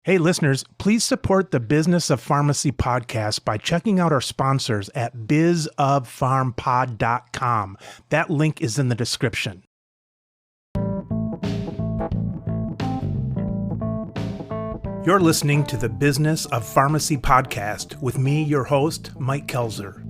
Hey, listeners, please support the Business of Pharmacy podcast by checking out our sponsors at bizofpharmpod.com. That link is in the description. You're listening to the Business of Pharmacy podcast with me, your host, Mike Kelzer.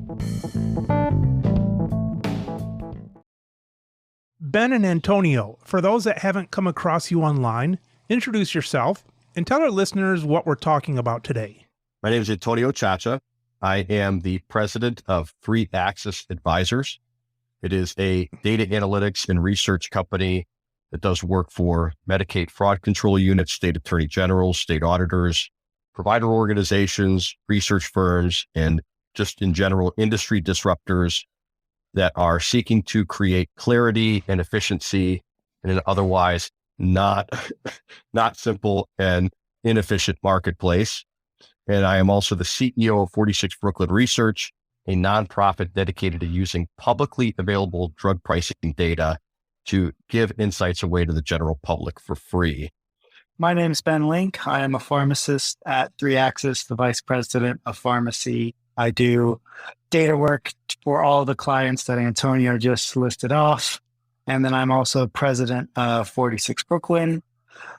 Ben and Antonio, for those that haven't come across you online, introduce yourself and tell our listeners what we're talking about today. My name is Antonio Ciaccia. I am the president of 3 Axis Advisors. It is a data analytics and research company that does work for Medicaid fraud control units, state attorney generals, state auditors, provider organizations, research firms, and just in general, industry disruptors that are seeking to create clarity and efficiency in an otherwise not simple and inefficient marketplace. And I am also the CEO of 46brooklyn Research, a nonprofit dedicated to using publicly available drug pricing data to give insights away to the general public for free. My name is Ben Link. I am a pharmacist at 3 Axis, the vice president of pharmacy. I do data work for all the clients that Antonio just listed off. And then I'm also president of 46brooklyn,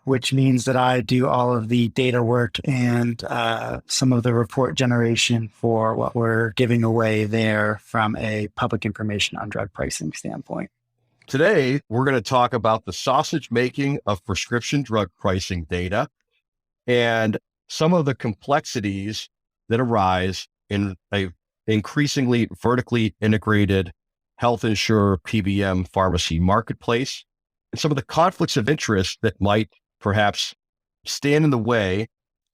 which means that I do all of the data work and some of the report generation for what we're giving away there from a public information on drug pricing standpoint. Today, we're going to talk about the sausage making of prescription drug pricing data and some of the complexities that arise in a increasingly vertically integrated health insurer PBM pharmacy marketplace, and some of the conflicts of interest that might perhaps stand in the way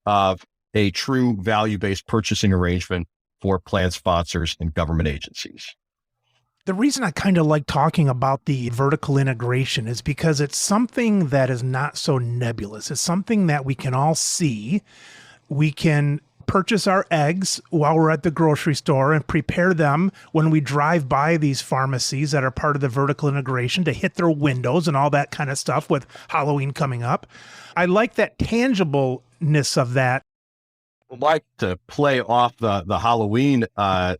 of a true value-based purchasing arrangement for plan sponsors and government agencies. The reason I kind of like talking about the vertical integration is because it's something that is not so nebulous. It's something that we can all see. We can purchase our eggs while we're at the grocery store and prepare them when we drive by these pharmacies that are part of the vertical integration to hit their windows and all that kind of stuff with Halloween coming up. I like that tangibleness of that. I'd like to play off the Halloween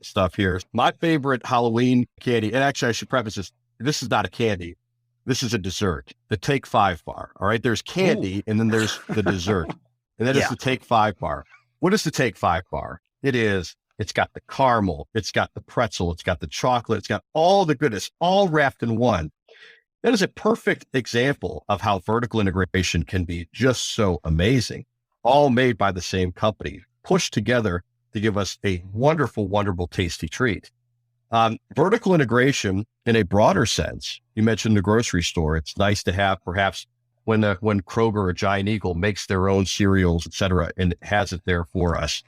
stuff here. My favorite Halloween candy, and actually I should preface this is not a candy. This is a dessert, the Take 5 bar. All right. There's candy and then there's the dessert. And that is the Take 5 bar. What is the Take 5 bar? It's got the caramel, it's got the pretzel, it's got the chocolate, it's got all the goodness, all wrapped in one. That is a perfect example of how vertical integration can be just so amazing, all made by the same company, pushed together to give us a wonderful, wonderful, tasty treat. Vertical integration in a broader sense, you mentioned the grocery store. It's nice to have perhaps when Kroger or Giant Eagle makes their own cereals, et cetera, and has it there for us.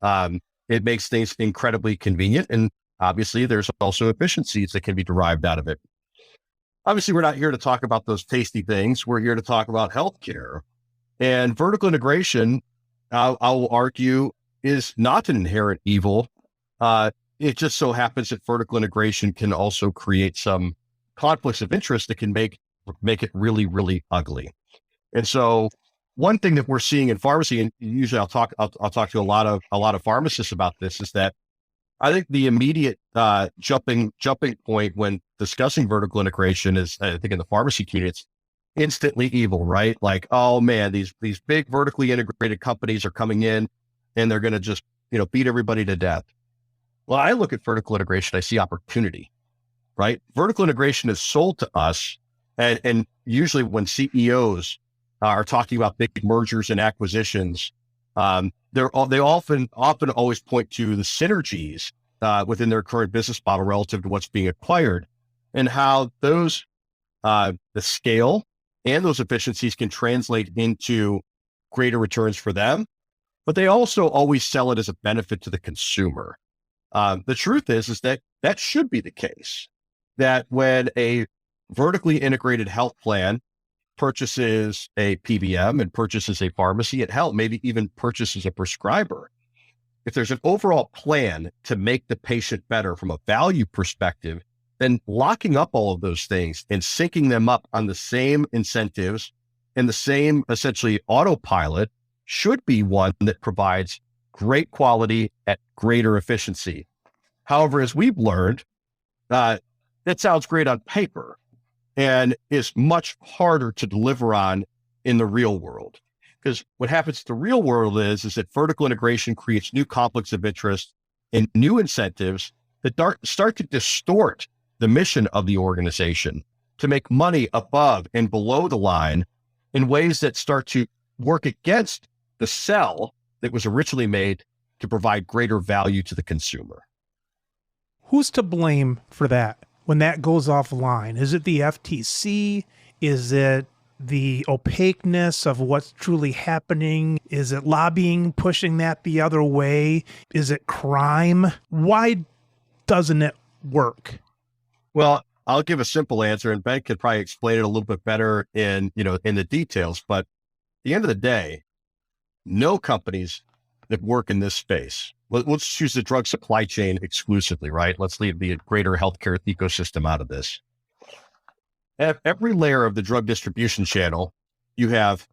It makes things incredibly convenient. And obviously there's also efficiencies that can be derived out of it. Obviously, we're not here to talk about those tasty things. We're here to talk about healthcare. And vertical integration, I will argue, is not an inherent evil. It just so happens that vertical integration can also create some conflicts of interest that can make it really, really ugly. And so one thing that we're seeing in pharmacy, and usually I'll talk to a lot of pharmacists about this, is that I think the immediate jumping point when discussing vertical integration is, I think in the pharmacy community, it's instantly evil, right? Like, oh man, these big vertically integrated companies are coming in and they're going to just, beat everybody to death. Well, I look at vertical integration, I see opportunity, right? Vertical integration is sold to us. And usually when CEOs are talking about big mergers and acquisitions, they often always point to the synergies within their current business model relative to what's being acquired, and how those the scale and those efficiencies can translate into greater returns for them. But they also always sell it as a benefit to the consumer. The truth is that should be the case. That when a vertically integrated health plan purchases a PBM and purchases a pharmacy, maybe even purchases a prescriber, if there's an overall plan to make the patient better from a value perspective, then locking up all of those things and syncing them up on the same incentives and the same essentially autopilot should be one that provides great quality at greater efficiency. However, as we've learned, that sounds great on paper and is much harder to deliver on in the real world. Because what happens in the real world is that vertical integration creates new conflicts of interest and new incentives that start to distort the mission of the organization to make money above and below the line in ways that start to work against the sell that was originally made to provide greater value to the consumer. Who's to blame for that when that goes offline? Is it the FTC? Is it the opaqueness of what's truly happening? Is it lobbying pushing that the other way? Is it crime? Why doesn't it work? Well, I'll give a simple answer, and Ben could probably explain it a little bit better in the details. But at the end of the day, no companies that work in this space, let's choose the drug supply chain exclusively, right? Let's leave the greater healthcare ecosystem out of this. At every layer of the drug distribution channel, you have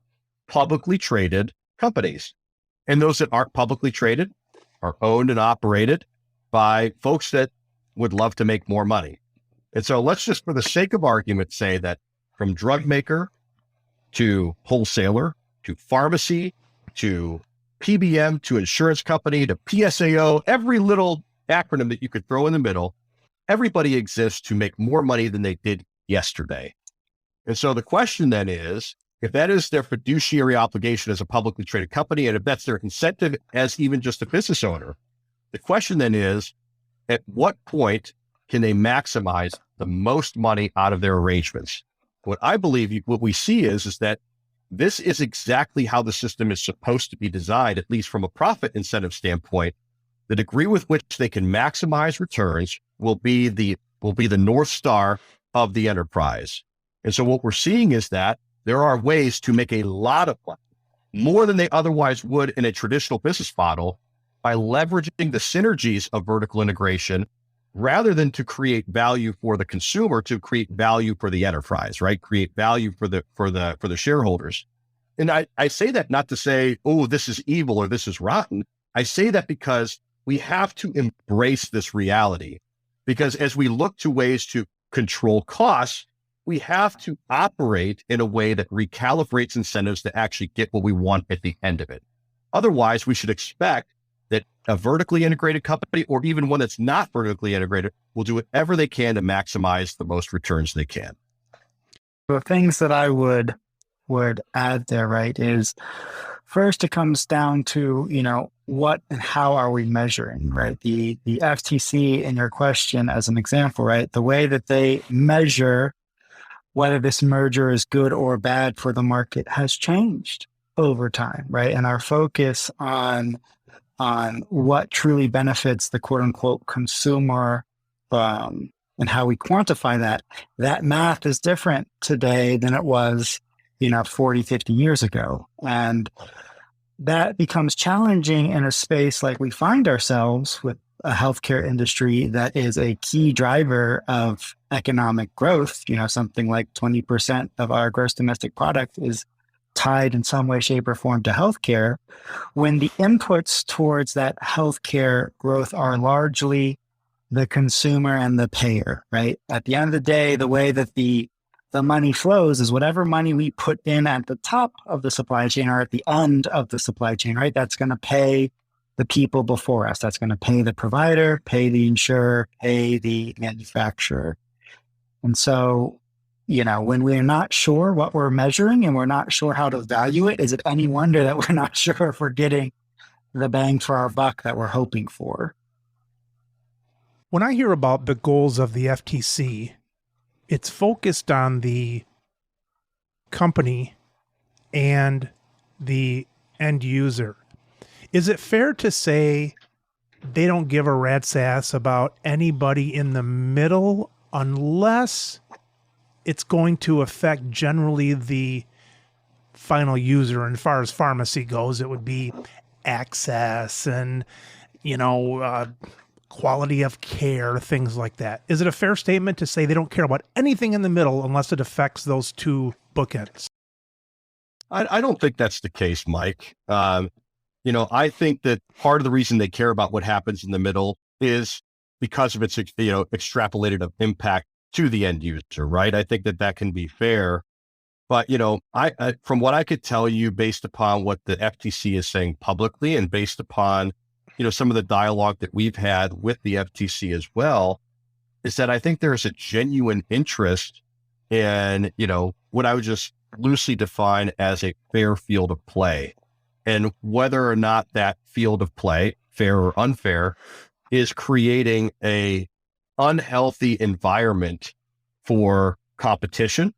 publicly traded companies. And those that aren't publicly traded are owned and operated by folks that would love to make more money. And so let's just, for the sake of argument, say that from drug maker to wholesaler to pharmacy to PBM to insurance company to PSAO, every little acronym that you could throw in the middle, everybody exists to make more money than they did yesterday. And so the question then is, if that is their fiduciary obligation as a publicly traded company, and if that's their incentive as even just a business owner, the question then is, at what point can they maximize the most money out of their arrangements? What I believe, what we see is that this is exactly how the system is supposed to be designed, at least from a profit incentive standpoint. The degree with which they can maximize returns will be the North Star of the enterprise. And so what we're seeing is that there are ways to make a lot of money, more than they otherwise would in a traditional business model, by leveraging the synergies of vertical integration rather than to create value for the consumer, to create value for the enterprise, right? Create value for the shareholders. And I say that not to say, oh, this is evil or this is rotten. I say that because we have to embrace this reality, because as we look to ways to control costs, we have to operate in a way that recalibrates incentives to actually get what we want at the end of it. Otherwise, we should expect that a vertically integrated company, or even one that's not vertically integrated, will do whatever they can to maximize the most returns they can. The things that I would add there, right, is first it comes down to, what and how are we measuring, right? The FTC in your question as an example, right? The way that they measure whether this merger is good or bad for the market has changed over time, right? And our focus on what truly benefits the quote unquote consumer, and how we quantify that math is different today than it was, 40, 50 years ago. And that becomes challenging in a space like we find ourselves with a healthcare industry that is a key driver of economic growth. Something like 20% of our gross domestic product is tied in some way, shape, or form to healthcare, when the inputs towards that healthcare growth are largely the consumer and the payer, right? At the end of the day, the way that the money flows is whatever money we put in at the top of the supply chain or at the end of the supply chain, right? That's going to pay the people before us. That's going to pay the provider, pay the insurer, pay the manufacturer. And so, when we're not sure what we're measuring and we're not sure how to value it, is it any wonder that we're not sure if we're getting the bang for our buck that we're hoping for? When I hear about the goals of the FTC, it's focused on the company and the end user. Is it fair to say they don't give a rat's ass about anybody in the middle unless it's going to affect generally the final user? And as far as pharmacy goes, it would be access and, quality of care, things like that. Is it a fair statement to say they don't care about anything in the middle unless it affects those two bookends? I don't think that's the case, Mike. I think that part of the reason they care about what happens in the middle is because of its, extrapolated impact to the end user, right? I think that can be fair. But, I from what I could tell you, based upon what the FTC is saying publicly and based upon, some of the dialogue that we've had with the FTC as well, is that I think there's a genuine interest in, what I would just loosely define as a fair field of play. And whether or not that field of play, fair or unfair, is creating a unhealthy environment for competition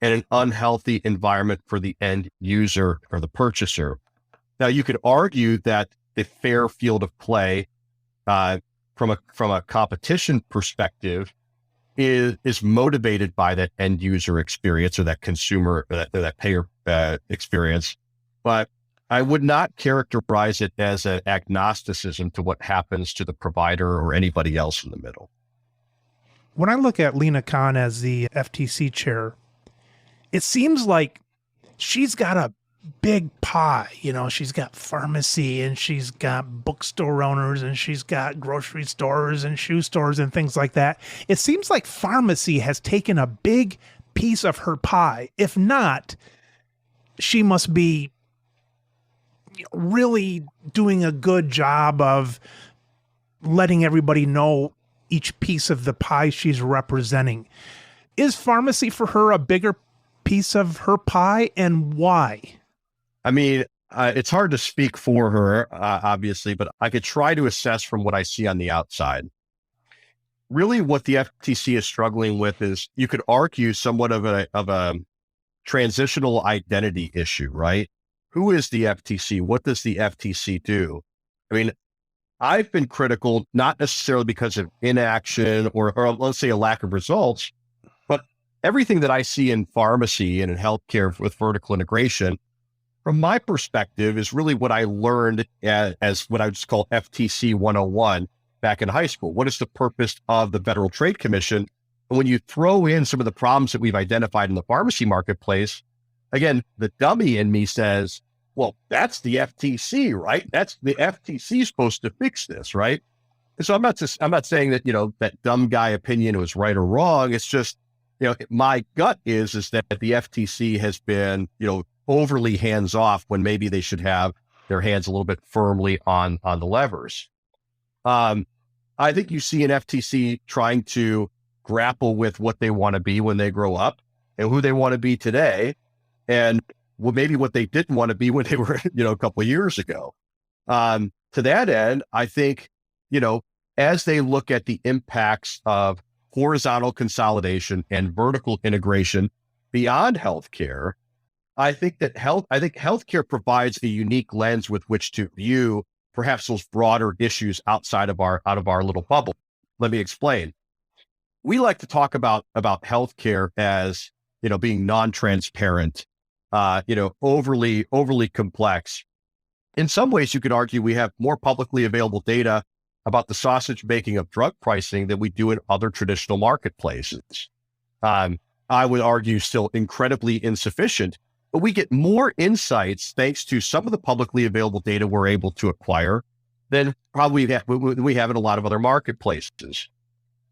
and an unhealthy environment for the end user or the purchaser. Now, you could argue that the fair field of play, from a competition perspective, is motivated by that end user experience or that consumer or that payer experience, but I would not characterize it as an agnosticism to what happens to the provider or anybody else in the middle. When I look at Lina Khan as the FTC chair, it seems like she's got a big pie. She's got pharmacy and she's got bookstore owners and she's got grocery stores and shoe stores and things like that. It seems like pharmacy has taken a big piece of her pie. If not, she must be really doing a good job of letting everybody know each piece of the pie she's representing. Is pharmacy for her a bigger piece of her pie, and why? I mean, it's hard to speak for her, obviously, but I could try to assess from what I see on the outside. Really, what the FTC is struggling with is, you could argue, somewhat of a transitional identity issue, right? Who is the FTC? What does the FTC do? I mean, I've been critical, not necessarily because of inaction or let's say a lack of results, but everything that I see in pharmacy and in healthcare with vertical integration, from my perspective, is really what I learned as what I just call FTC 101 back in high school. What is the purpose of the Federal Trade Commission? And when you throw in some of the problems that we've identified in the pharmacy marketplace, again, the dummy in me says, well, that's the FTC, right? That's the FTC supposed to fix this, right? And so I'm not saying that, that dumb guy opinion was right or wrong. It's just, my gut is that the FTC has been, overly hands off when maybe they should have their hands a little bit firmly on the levers. I think you see an FTC trying to grapple with what they want to be when they grow up and who they want to be today. And maybe what they didn't want to be when they were, a couple of years ago. To that end, I think, as they look at the impacts of horizontal consolidation and vertical integration beyond healthcare, I think healthcare provides a unique lens with which to view perhaps those broader issues outside of our little bubble. Let me explain. We like to talk about healthcare as, being non-transparent, overly complex. In some ways, you could argue we have more publicly available data about the sausage making of drug pricing than we do in other traditional marketplaces. I would argue still incredibly insufficient, but we get more insights thanks to some of the publicly available data we're able to acquire than probably we have in a lot of other marketplaces.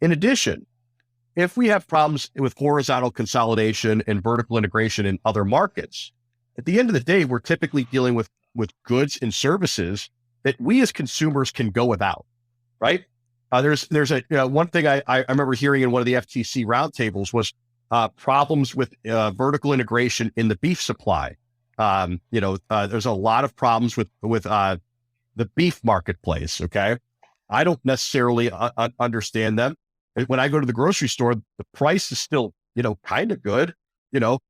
In addition, if we have problems with horizontal consolidation and vertical integration in other markets, at the end of the day, we're typically dealing with goods and services that we as consumers can go without, right? There's one thing I remember hearing in one of the FTC roundtables was problems with vertical integration in the beef supply. There's a lot of problems with the beef marketplace. Okay, I don't necessarily understand them. When I go to the grocery store, the price is still, kind of good.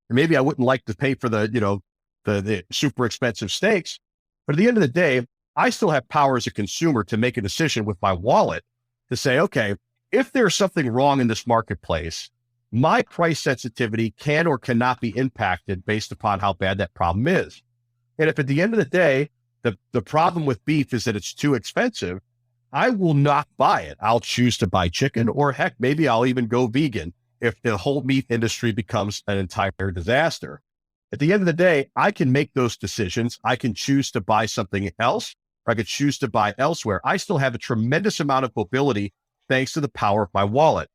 Maybe I wouldn't like to pay for the super expensive steaks, but at the end of the day, I still have power as a consumer to make a decision with my wallet to say, okay, if there's something wrong in this marketplace, my price sensitivity can or cannot be impacted based upon how bad that problem is. And if at the end of the day, the problem with beef is that it's too expensive, I will not buy it. I'll choose to buy chicken, or heck, maybe I'll even go vegan if the whole meat industry becomes an entire disaster. At the end of the day, I can make those decisions. I can choose to buy something else, or I could choose to buy elsewhere. I still have a tremendous amount of mobility thanks to the power of my wallet.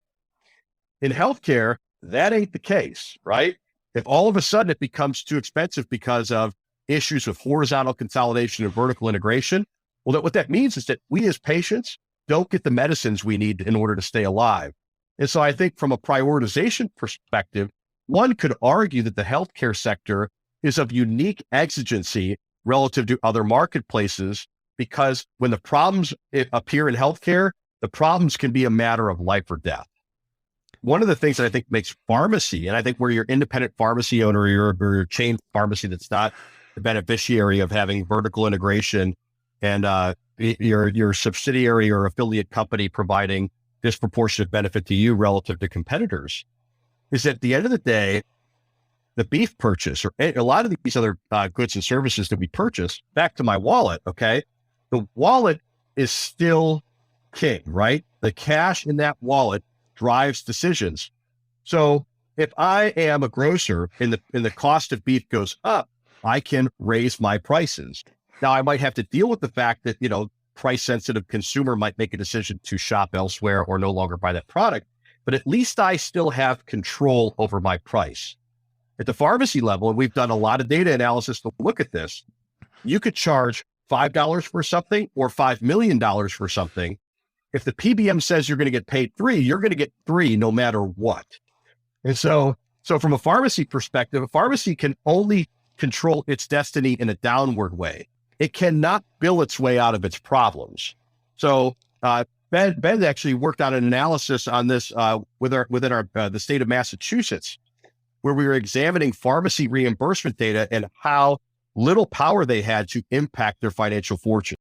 In healthcare, that ain't the case, right? If all of a sudden it becomes too expensive because of issues with horizontal consolidation and vertical integration, well, what that means is that we as patients don't get the medicines we need in order to stay alive. And so I think from a prioritization perspective, one could argue that the healthcare sector is of unique exigency relative to other marketplaces, because when the problems appear in healthcare, the problems can be a matter of life or death. One of the things that I think makes pharmacy, and I think where you're independent pharmacy owner, or you're a chain pharmacy that's not the beneficiary of having vertical integration, and your subsidiary or affiliate company providing disproportionate benefit to you relative to competitors, is that at the end of the day, the beef purchase or a lot of these other goods and services that we purchase, back to my wallet, okay? The wallet is still king, right? The cash in that wallet drives decisions. So if I am a grocer and the cost of beef goes up, I can raise my prices. Now I might have to deal with the fact that, price sensitive consumer might make a decision to shop elsewhere or no longer buy that product, but at least I still have control over my price. At the pharmacy level, and we've done a lot of data analysis to look at this, you could charge $5 for something or $5 million for something. If the PBM says you're going to get paid $3, you're going to get $3 no matter what. And so from a pharmacy perspective, a pharmacy can only control its destiny in a downward way. It cannot bill its way out of its problems. So Ben actually worked on an analysis on this within the state of Massachusetts, where we were examining pharmacy reimbursement data and how little power they had to impact their financial fortune.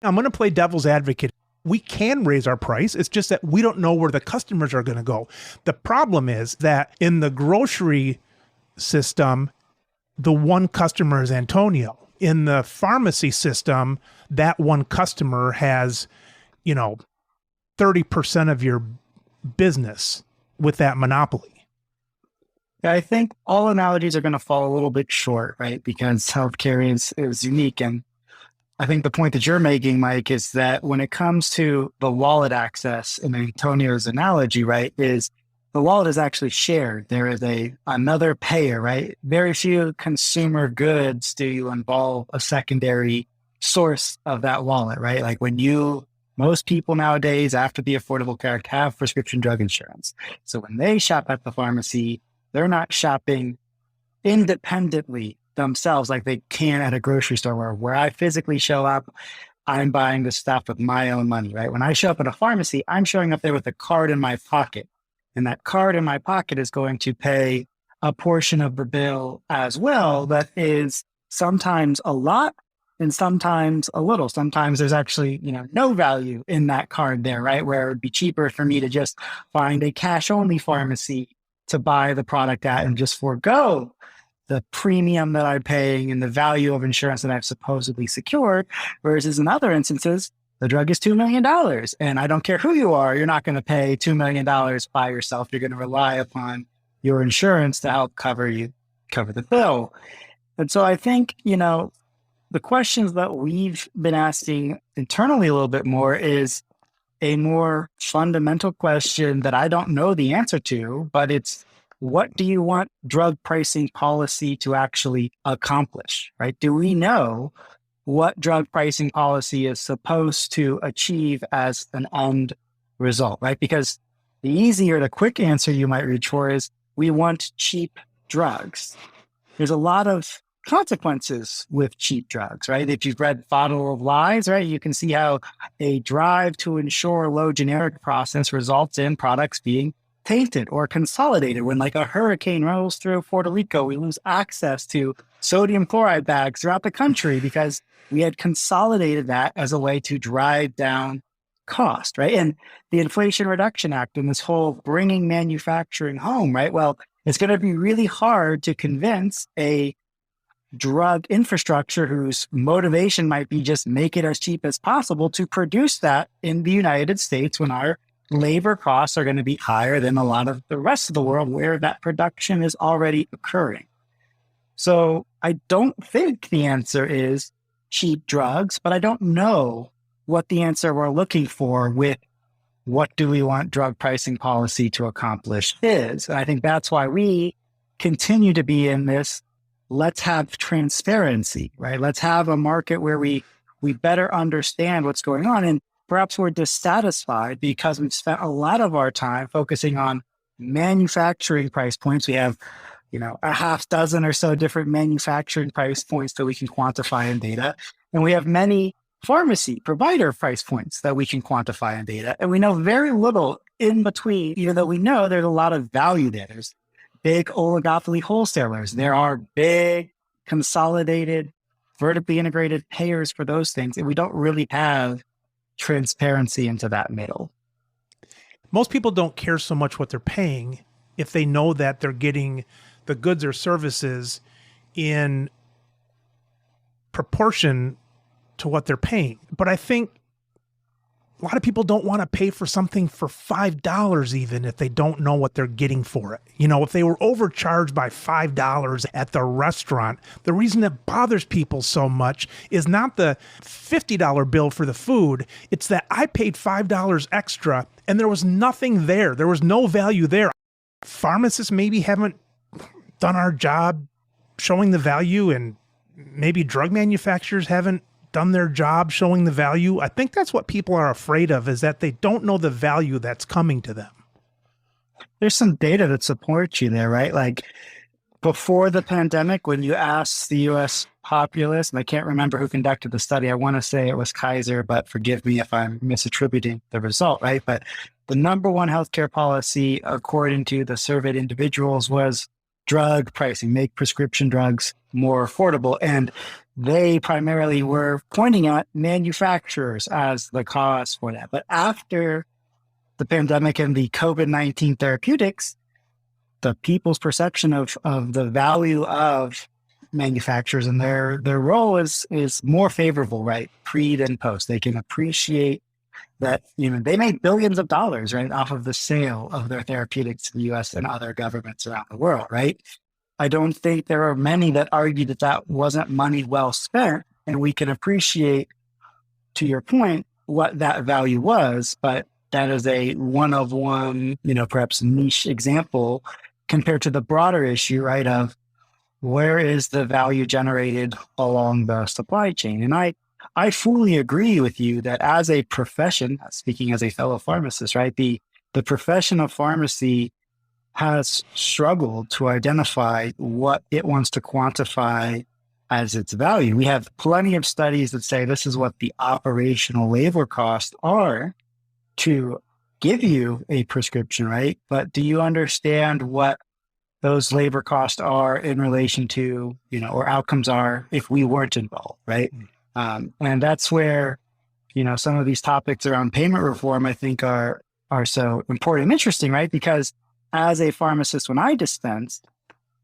I'm going to play devil's advocate. We can raise our price. It's just that we don't know where the customers are going to go. The problem is that in the grocery system, the one customer is Antonio. In the pharmacy system, that one customer has, 30% of your business with that monopoly. Yeah, I think all analogies are going to fall a little bit short, right? Because healthcare is unique. And I think the point that you're making, Mike, is that when it comes to the wallet access in Antonio's analogy, right, is the wallet is actually shared. There is another payer, right? Very few consumer goods do you involve a secondary source of that wallet, right? Like most people nowadays, after the Affordable Care Act, have prescription drug insurance. So when they shop at the pharmacy, they're not shopping independently themselves like they can at a grocery store where I physically show up, I'm buying the stuff with my own money, right? When I show up at a pharmacy, I'm showing up there with a card in my pocket. And that card in my pocket is going to pay a portion of the bill as well. That is sometimes a lot and sometimes a little. Sometimes there's actually, no value in that card there, right? Where it would be cheaper for me to just find a cash only pharmacy to buy the product at and just forego the premium that I'm paying and the value of insurance that I've supposedly secured. Whereas in other instances, the drug is $2 million and I don't care who you are, you're not going to pay $2 million by yourself. You're going to rely upon your insurance to help cover the bill. And so I think, the questions that we've been asking internally a little bit more is a more fundamental question that I don't know the answer to, but it's, what do you want drug pricing policy to actually accomplish, right? Do we know what drug pricing policy is supposed to achieve as an end result, right? Because the quick answer you might reach for is, we want cheap drugs. There's a lot of consequences with cheap drugs, right? If you've read Bottle of Lies, right, you can see how a drive to ensure low generic process results in products being tainted or consolidated. When like a hurricane rolls through Puerto Rico, we lose access to sodium chloride bags throughout the country because we had consolidated that as a way to drive down cost, right? And the Inflation Reduction Act and this whole bringing manufacturing home, right? Well, it's going to be really hard to convince a drug infrastructure whose motivation might be just make it as cheap as possible to produce that in the United States when our labor costs are going to be higher than a lot of the rest of the world where that production is already occurring. So I don't think the answer is cheap drugs, but I don't know what the answer we're looking for with what do we want drug pricing policy to accomplish is. And I think that's why we continue to be in this, let's have transparency, right? Let's have a market where we better understand what's going on. And perhaps we're dissatisfied because we've spent a lot of our time focusing on manufacturing price points. We have, a half dozen or so different manufacturing price points that we can quantify in data. And we have many pharmacy provider price points that we can quantify in data. And we know very little in between, even though we know there's a lot of value there. There's big oligopoly wholesalers. There are big consolidated, vertically integrated payers for those things. And we don't really have transparency into that middle. Most people don't care so much what they're paying if they know that they're getting the goods or services in proportion to what they're paying. But I think a lot of people don't want to pay for something for $5 even if they don't know what they're getting for it. If they were overcharged by $5 at the restaurant, the reason it bothers people so much is not the $50 bill for the food. It's that I paid $5 extra and there was nothing there. There was no value there. Pharmacists maybe haven't done our job showing the value, and maybe drug manufacturers haven't done their job showing the value. I think that's what people are afraid of, is that they don't know the value that's coming to them. There's some data that supports you there, right? Like before the pandemic, when you asked the US populace, and I can't remember who conducted the study, I want to say it was Kaiser, but forgive me if I'm misattributing the result, right? But the number one healthcare policy, according to the surveyed individuals, was drug pricing, make prescription drugs more affordable. And they primarily were pointing at manufacturers as the cause for that. But after the pandemic and the COVID-19 therapeutics, the people's perception of the value of manufacturers and their role is more favorable, right? Pre than post. They can appreciate that, they made billions of dollars, right, off of the sale of their therapeutics to the US and other governments around the world, right? I don't think there are many that argue that that wasn't money well spent. And we can appreciate, to your point, what that value was, but that is a one of one, perhaps niche example compared to the broader issue, right, of where is the value generated along the supply chain. And I fully agree with you that as a profession, speaking as a fellow pharmacist, right, the profession of pharmacy has struggled to identify what it wants to quantify as its value. We have plenty of studies that say this is what the operational labor costs are to give you a prescription, right? But do you understand what those labor costs are in relation to, or outcomes are if we weren't involved, right? And that's where, some of these topics around payment reform, I think are so important and interesting, right? Because as a pharmacist, when I dispensed,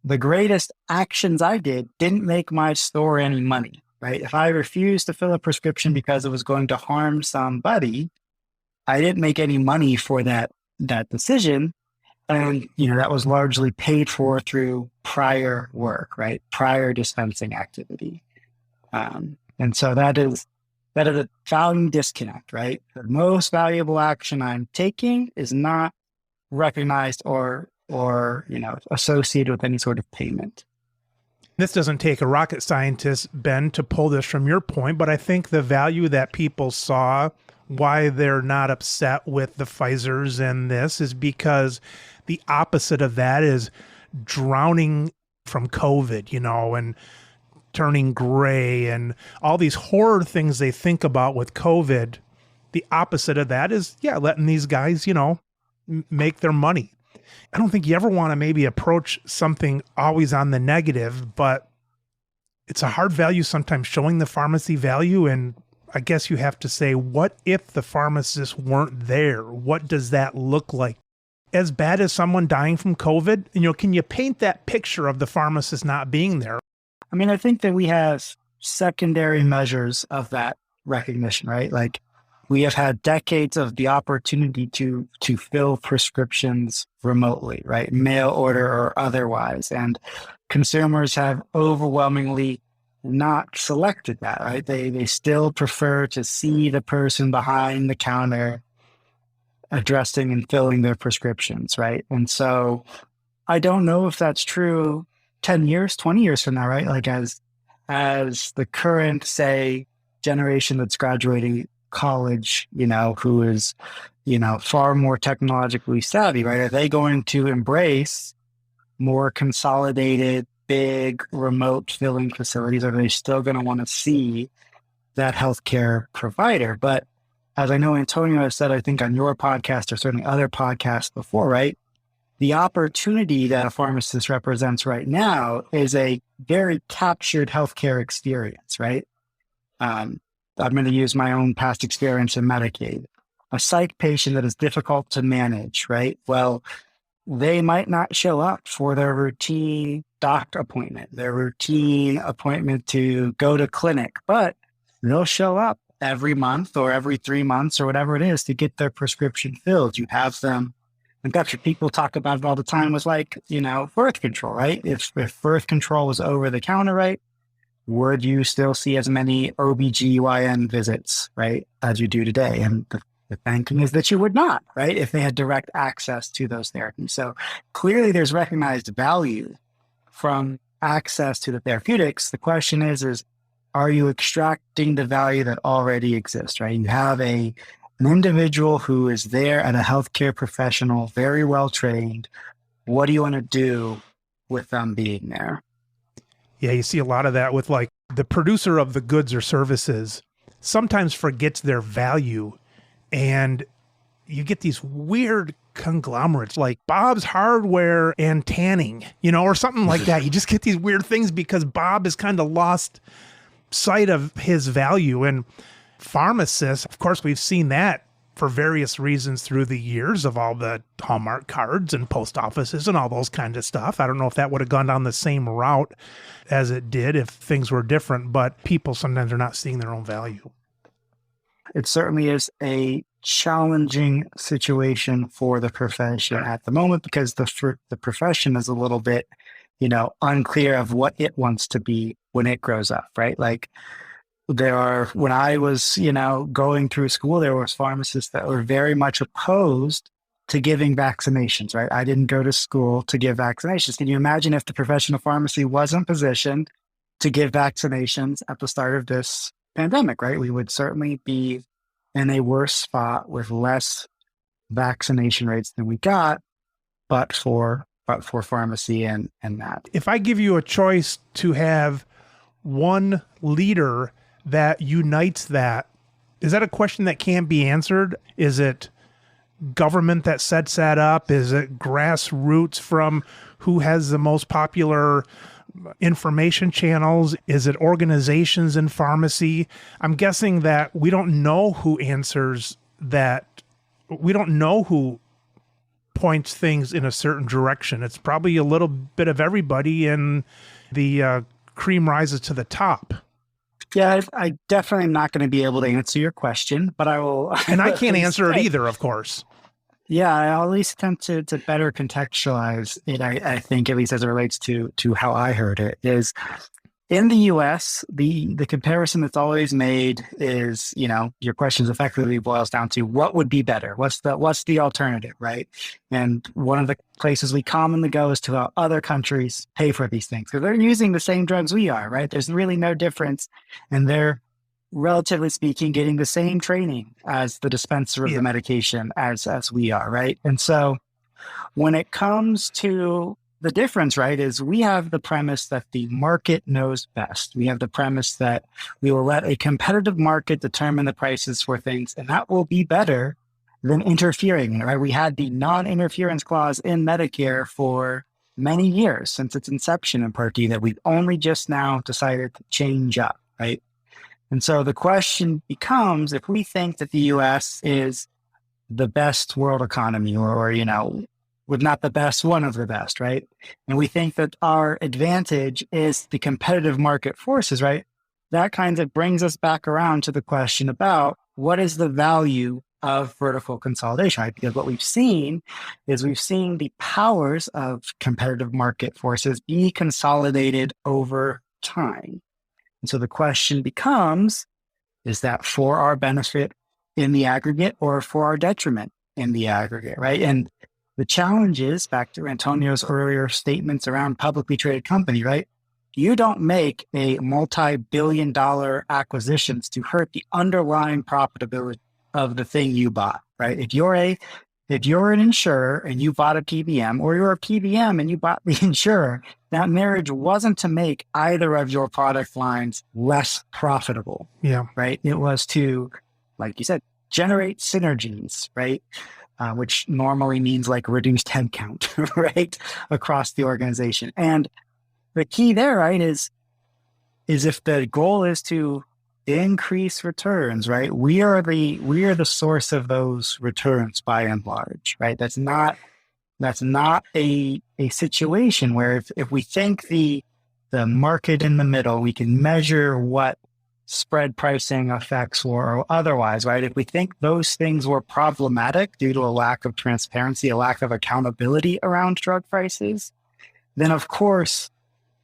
the greatest actions I did didn't make my store any money, right? If I refused to fill a prescription because it was going to harm somebody, I didn't make any money for that decision. And, that was largely paid for through prior work, right? Prior dispensing activity. And so that is a value disconnect, right? The most valuable action I'm taking is not recognized or associated with any sort of payment. This doesn't take a rocket scientist, Ben, to pull this from your point, but I think the value that people saw, why they're not upset with the Pfizers and this, is because the opposite of that is drowning from COVID, and turning gray and all these horror things they think about with COVID. The opposite of that is, letting these guys, make their money. I don't think you ever want to maybe approach something always on the negative, but it's a hard value sometimes, showing the pharmacy value. And I guess you have to say, what if the pharmacists weren't there? What does that look like? As bad as someone dying from COVID, can you paint that picture of the pharmacist not being there? I mean, I think that we have secondary measures of that recognition, right? Like we have had decades of the opportunity to fill prescriptions remotely, right? Mail order or otherwise. And consumers have overwhelmingly not selected that, right? They still prefer to see the person behind the counter addressing and filling their prescriptions, right? And so I don't know if that's true 10 years, 20 years from now, right? Like as the current, say, generation that's graduating college, who is, far more technologically savvy, right? Are they going to embrace more consolidated, big, remote filling facilities? Or are they still going to want to see that healthcare provider? But as I know Antonio has said, I think on your podcast or certainly other podcasts before, right? The opportunity that a pharmacist represents right now is a very captured healthcare experience, right? I'm going to use my own past experience in Medicaid. A psych patient that is difficult to manage, right? Well, they might not show up for their routine doc appointment, their routine appointment to go to clinic, but they'll show up every month or every 3 months or whatever it is to get their prescription filled. You have them. And that's what people talk about it all the time was like, birth control, right? If birth control was over the counter, right? Would you still see as many OBGYN visits, right, as you do today? And the thinking is that you would not, right, if they had direct access to those therapies. So clearly there's recognized value from access to the therapeutics. The question is are you extracting the value that already exists, right? You have an individual who is there at a healthcare professional, very well trained. What do you want to do with them being there? Yeah, you see a lot of that with like the producer of the goods or services sometimes forgets their value, and you get these weird conglomerates like Bob's Hardware and Tanning, or something like that. You just get these weird things because Bob has kind of lost sight of his value. And pharmacists, of course, we've seen that for various reasons through the years of all the Hallmark cards and post offices and all those kinds of stuff. I don't know if that would have gone down the same route as it did if things were different, but people sometimes are not seeing their own value. It certainly is a challenging situation for the profession at the moment because the profession is a little bit, unclear of what it wants to be when it grows up, right? Like when I was, going through school, there was pharmacists that were very much opposed to giving vaccinations, right? I didn't go to school to give vaccinations. Can you imagine if the profession of pharmacy wasn't positioned to give vaccinations at the start of this pandemic, right? We would certainly be in a worse spot with less vaccination rates than we got, but for pharmacy and that. If I give you a choice to have one leader that unites that, is that a question that can't be answered? Is it government that sets that up? Is it grassroots from who has the most popular information channels? Is it organizations in pharmacy? I'm guessing that we don't know who answers that. We don't know who points things in a certain direction. It's probably a little bit of everybody, and the cream rises to the top. Yeah, I definitely am not going to be able to answer your question, but I will. And I can't answer it either, of course. Yeah, I'll at least attempt to better contextualize it. I think, at least as it relates to how I heard it, is in the U.S., the comparison that's always made is, your questions effectively boils down to what would be better? What's the alternative, right? And one of the places we commonly go is to how other countries pay for these things because they're using the same drugs we are, right? There's really no difference, and they're, relatively speaking, getting the same training as the dispenser of the medication as we are, right? And so when it comes to the difference, right, is we have the premise that the market knows best. We have the premise that we will let a competitive market determine the prices for things, and that will be better than interfering, right? We had the non-interference clause in Medicare for many years since its inception in Part D that we've only just now decided to change up, right? And so the question becomes, if we think that the U.S. is the best world economy or with not the best, one of the best, right? And we think that our advantage is the competitive market forces, right? That kind of brings us back around to the question about what is the value of vertical consolidation, right? Because what we've seen is we've seen the powers of competitive market forces be consolidated over time. And so the question becomes, is that for our benefit in the aggregate or for our detriment in the aggregate, right? And the challenge is, back to Antonio's earlier statements around publicly traded company, right? You don't make a multi-billion-dollar acquisitions to hurt the underlying profitability of the thing you bought, right? If you're an insurer and you bought a PBM, or you're a PBM and you bought the insurer, that marriage wasn't to make either of your product lines less profitable. Yeah. Right. It was to, like you said, generate synergies, right? Which normally means like reduced headcount, right? Across the organization. And the key there, right, is if the goal is to increase returns, right? We are the source of those returns by and large, right? That's not a situation where if we think the market in the middle, we can measure what spread pricing effects or otherwise, right? If we think those things were problematic due to a lack of transparency, a lack of accountability around drug prices, then of course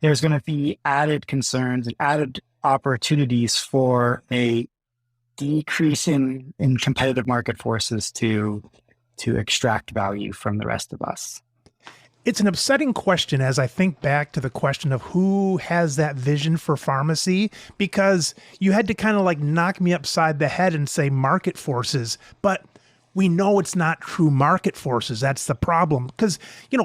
there's going to be added concerns and added opportunities for a decrease in competitive market forces to extract value from the rest of us. It's an upsetting question as I think back to the question of who has that vision for pharmacy, because you had to kind of like knock me upside the head and say market forces, but we know it's not true market forces. That's the problem. Because,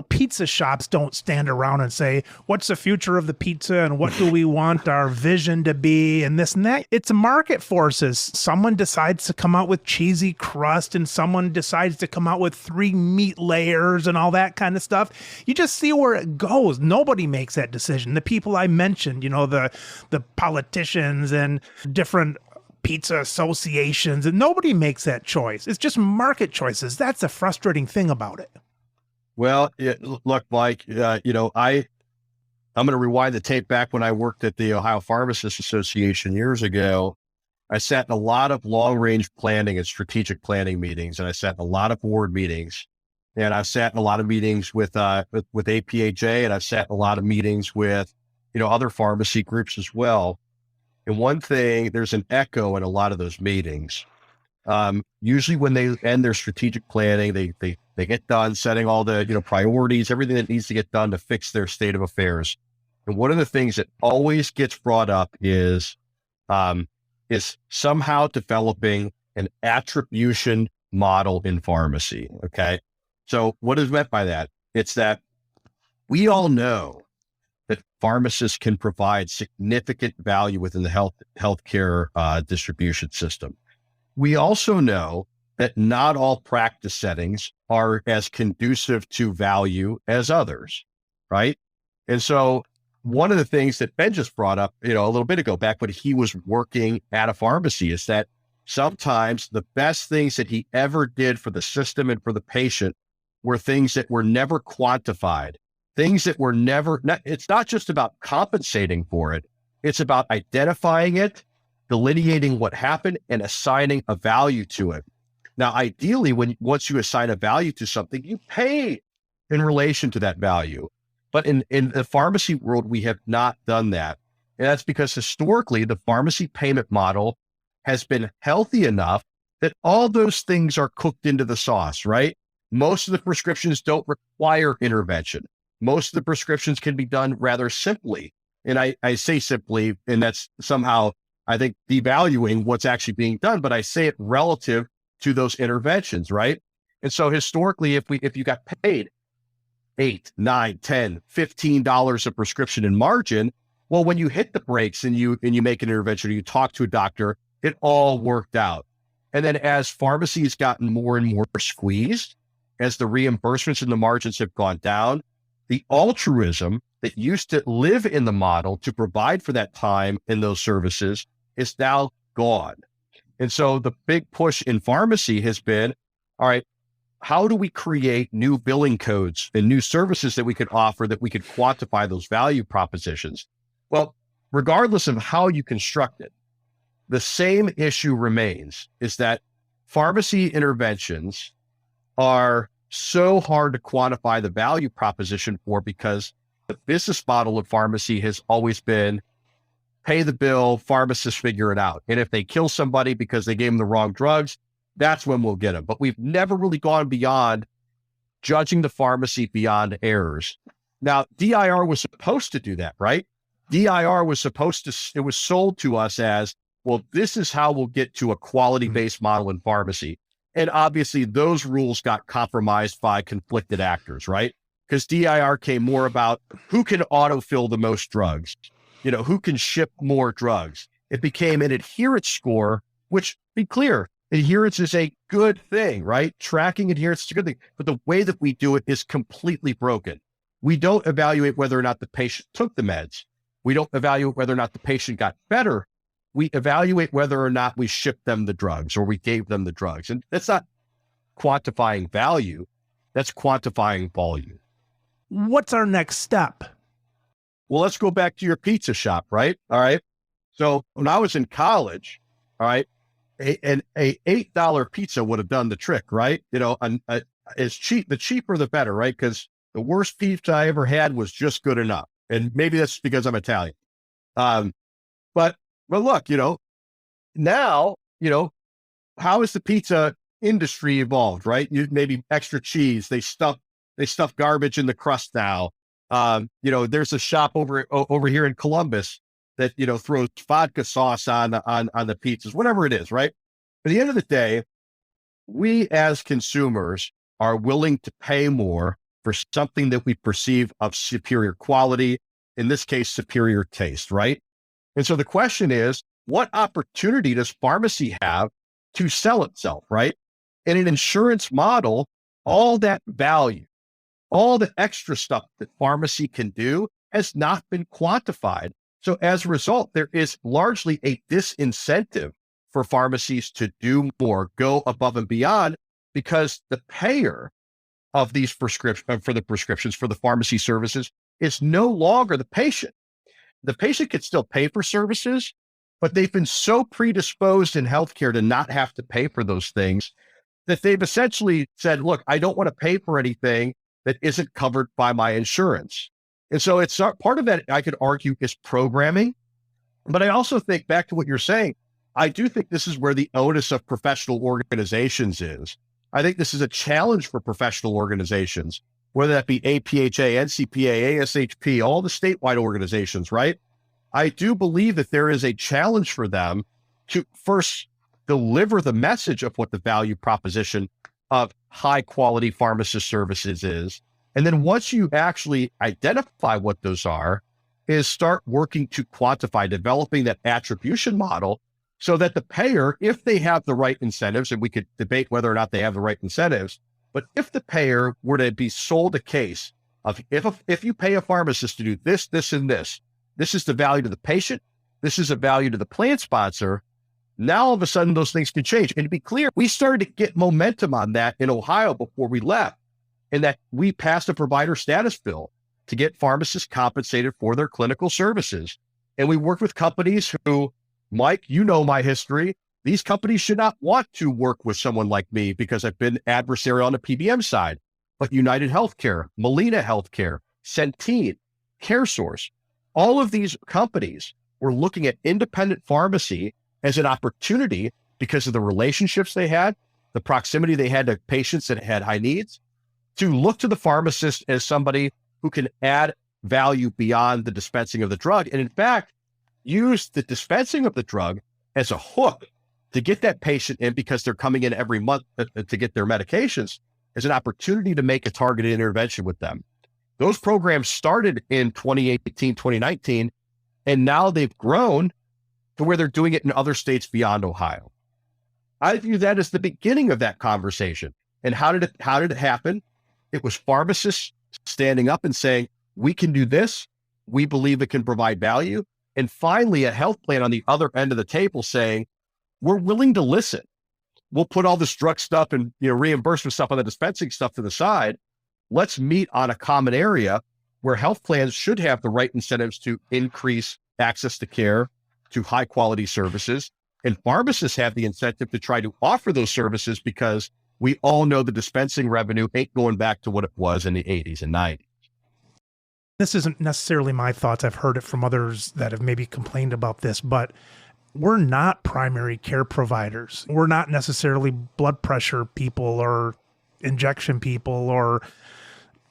pizza shops don't stand around and say, what's the future of the pizza and what do we want our vision to be and this and that. It's market forces. Someone decides to come out with cheesy crust and someone decides to come out with 3 meat layers and all that kind of stuff. You just see where it goes. Nobody makes that decision. The people I mentioned, the politicians and different pizza associations, and nobody makes that choice. It's just market choices. That's the frustrating thing about it. Well, look, Mike, I'm going to rewind the tape back when I worked at the Ohio Pharmacists Association years ago. I sat in a lot of long-range planning and strategic planning meetings, and I sat in a lot of board meetings, and I've sat in a lot of meetings with APAJ, and I've sat in a lot of meetings with, other pharmacy groups as well. And one thing, there's an echo in a lot of those meetings. Usually when they end their strategic planning, they get done setting all the, priorities, everything that needs to get done to fix their state of affairs. And one of the things that always gets brought up is somehow developing an attribution model in pharmacy. Okay. So what is meant by that? It's that we all know that pharmacists can provide significant value within the healthcare distribution system. We also know that not all practice settings are as conducive to value as others, right? And so one of the things that Ben just brought up, a little bit ago, back when he was working at a pharmacy, is that sometimes the best things that he ever did for the system and for the patient were things that were never quantified. Things that were it's not just about compensating for it. It's about identifying it, delineating what happened, and assigning a value to it. Now, ideally, once you assign a value to something, you pay in relation to that value. But in the pharmacy world, we have not done that. And that's because historically, the pharmacy payment model has been healthy enough that all those things are cooked into the sauce, right? Most of the prescriptions don't require intervention. Most of the prescriptions can be done rather simply. And I say simply, and that's somehow, I think, devaluing what's actually being done, but I say it relative to those interventions, right? And so historically, if you got paid $8, $9, $10, $15 a prescription in margin, well, when you hit the brakes and you make an intervention or you talk to a doctor, it all worked out. And then as pharmacy has gotten more and more squeezed, as the reimbursements and the margins have gone down, the altruism that used to live in the model to provide for that time and those services is now gone. And so the big push in pharmacy has been, all right, how do we create new billing codes and new services that we could offer that we could quantify those value propositions? Well, regardless of how you construct it, the same issue remains, is that pharmacy interventions are so hard to quantify the value proposition for, because the business model of pharmacy has always been pay the bill, pharmacists figure it out. And if they kill somebody because they gave them the wrong drugs, that's when we'll get them. But we've never really gone beyond judging the pharmacy beyond errors. Now, DIR was supposed to do that, right? DIR was supposed to, it was sold to us as, well, this is how we'll get to a quality-based model in pharmacy. And obviously those rules got compromised by conflicted actors, right? Because DIR came more about who can autofill the most drugs, who can ship more drugs. It became an adherence score, which, be clear, adherence is a good thing, right? Tracking adherence is a good thing, but the way that we do it is completely broken. We don't evaluate whether or not the patient took the meds. We don't evaluate whether or not the patient got better. We evaluate whether or not we shipped them the drugs or we gave them the drugs. And that's not quantifying value. That's quantifying volume. What's our next step? Well, let's go back to your pizza shop, right? All right. So when I was in college, all right, a $8 pizza would have done the trick, right? As cheap, the cheaper, the better, right? Because the worst pizza I ever had was just good enough. And maybe that's because I'm Italian. But look, now, how has the pizza industry evolved, right? Maybe extra cheese. They stuff garbage in the crust now. There's a shop over here in Columbus that, throws vodka sauce on the pizzas, whatever it is, right? At the end of the day, we as consumers are willing to pay more for something that we perceive of superior quality, in this case, superior taste, right? And so the question is, what opportunity does pharmacy have to sell itself, right? In an insurance model, all that value, all the extra stuff that pharmacy can do has not been quantified. So as a result, there is largely a disincentive for pharmacies to do more, go above and beyond, because the payer of these prescriptions, for the pharmacy services, is no longer the patient. The patient can still pay for services, but they've been so predisposed in healthcare to not have to pay for those things that they've essentially said, look, I don't want to pay for anything that isn't covered by my insurance. And so it's part of that, I could argue, is programming. But I also think, back to what you're saying, I do think this is where the onus of professional organizations is. I think this is a challenge for professional organizations, whether that be APHA, NCPA, ASHP, all the statewide organizations, right? I do believe that there is a challenge for them to first deliver the message of what the value proposition of high quality pharmacist services is. And then once you actually identify what those are, is start working to quantify, developing that attribution model so that the payer, if they have the right incentives, and we could debate whether or not they have the right incentives, but if the payer were to be sold a case of, if you pay a pharmacist to do this, this, and this is the value to the patient, this is a value to the plan sponsor, now all of a sudden those things can change. And to be clear, we started to get momentum on that in Ohio before we left, in that we passed a provider status bill to get pharmacists compensated for their clinical services. And we worked with companies who, Mike, my history. These companies should not want to work with someone like me because I've been adversarial on the PBM side. But United Healthcare, Molina Healthcare, Centene, CareSource, all of these companies were looking at independent pharmacy as an opportunity because of the relationships they had, the proximity they had to patients that had high needs, to look to the pharmacist as somebody who can add value beyond the dispensing of the drug. And in fact, use the dispensing of the drug as a hook to get that patient in, because they're coming in every month to get their medications, as an opportunity to make a targeted intervention with them. Those programs started in 2018, 2019, and now they've grown to where they're doing it in other states beyond Ohio. I view that as the beginning of that conversation. And how did it happen? It was pharmacists standing up and saying, we can do this. We believe it can provide value. And finally, a health plan on the other end of the table saying, we're willing to listen. We'll put all this drug stuff and reimbursement stuff on the dispensing stuff to the side. Let's meet on a common area where health plans should have the right incentives to increase access to care, to high quality services, And pharmacists have the incentive to try to offer those services because we all know the dispensing revenue ain't going back to what it was in the 80s and 90s. This isn't necessarily my thoughts. I've heard it from others that have maybe complained about this, but we're not primary care providers. We're not necessarily blood pressure people or injection people or,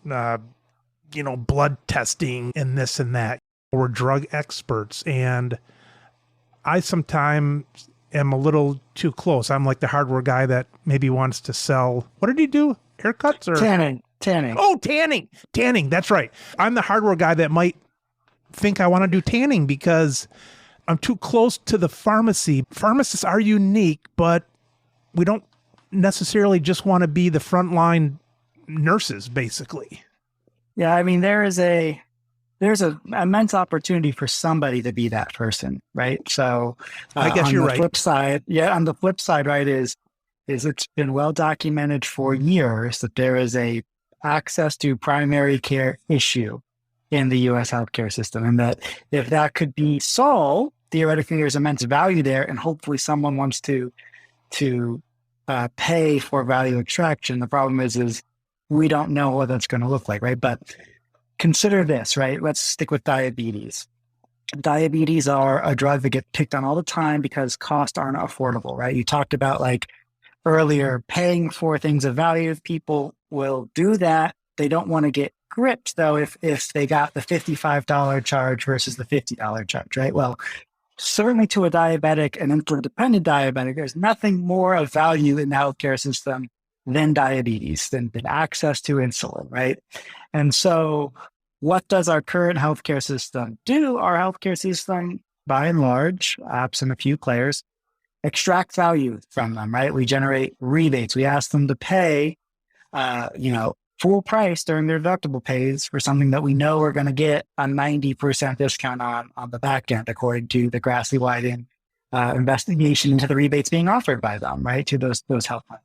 blood testing and this and that. We're drug experts. And I sometimes am a little too close. I'm like the hardware guy that maybe wants to sell. What did he do? Haircuts or Tanning. Oh, tanning. That's right. I'm the hardware guy that might think I want to do tanning because I'm too close to the pharmacy. Pharmacists are unique, but we don't necessarily just want to be the frontline nurses, basically. Yeah, I mean, there's an immense opportunity for somebody to be that person, right? So I guess you're right. On the flip side, right, is it's been well documented for years that there is a access to primary care issue in the U.S. healthcare system, and that if that could be solved, theoretically there's immense value there, and hopefully someone wants to pay for value extraction. The problem is we don't know what that's going to look like, right? But consider this, right? Let's stick with diabetes. Diabetes are a drug that gets picked on all the time because costs aren't affordable, right? You talked about earlier, paying for things of value. People will do that. They don't want to get gripped though if they got the $55 charge versus the $50 charge, right? Well, certainly to a diabetic, an insulin-dependent diabetic, there's nothing more of value in the healthcare system than diabetes, than access to insulin, right? And so what does our current healthcare system do? Our healthcare system, by and large, absent a few players, extract value from them, right? We generate rebates. We ask them to pay, full price during their deductible pays for something that we know we're going to get a 90% discount on the back end, according to the Grassley-Wyden investigation into the rebates being offered by them, right, to those health plans.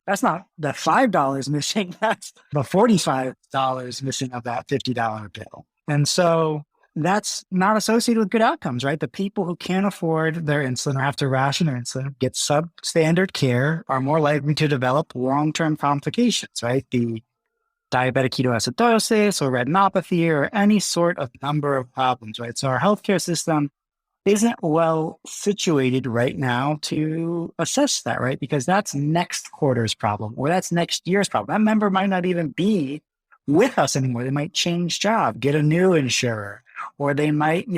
That's not the $5 missing. That's the $45 missing of that $50 bill. And so that's not associated with good outcomes, right? The people who can't afford their insulin or have to ration their insulin, get substandard care, are more likely to develop long-term complications, right? The diabetic ketoacidosis or retinopathy or any sort of number of problems, right? So our healthcare system isn't well situated right now to assess that, right? Because that's next quarter's problem or that's next year's problem. That member might not even be with us anymore. They might change job, get a new insurer, or they might,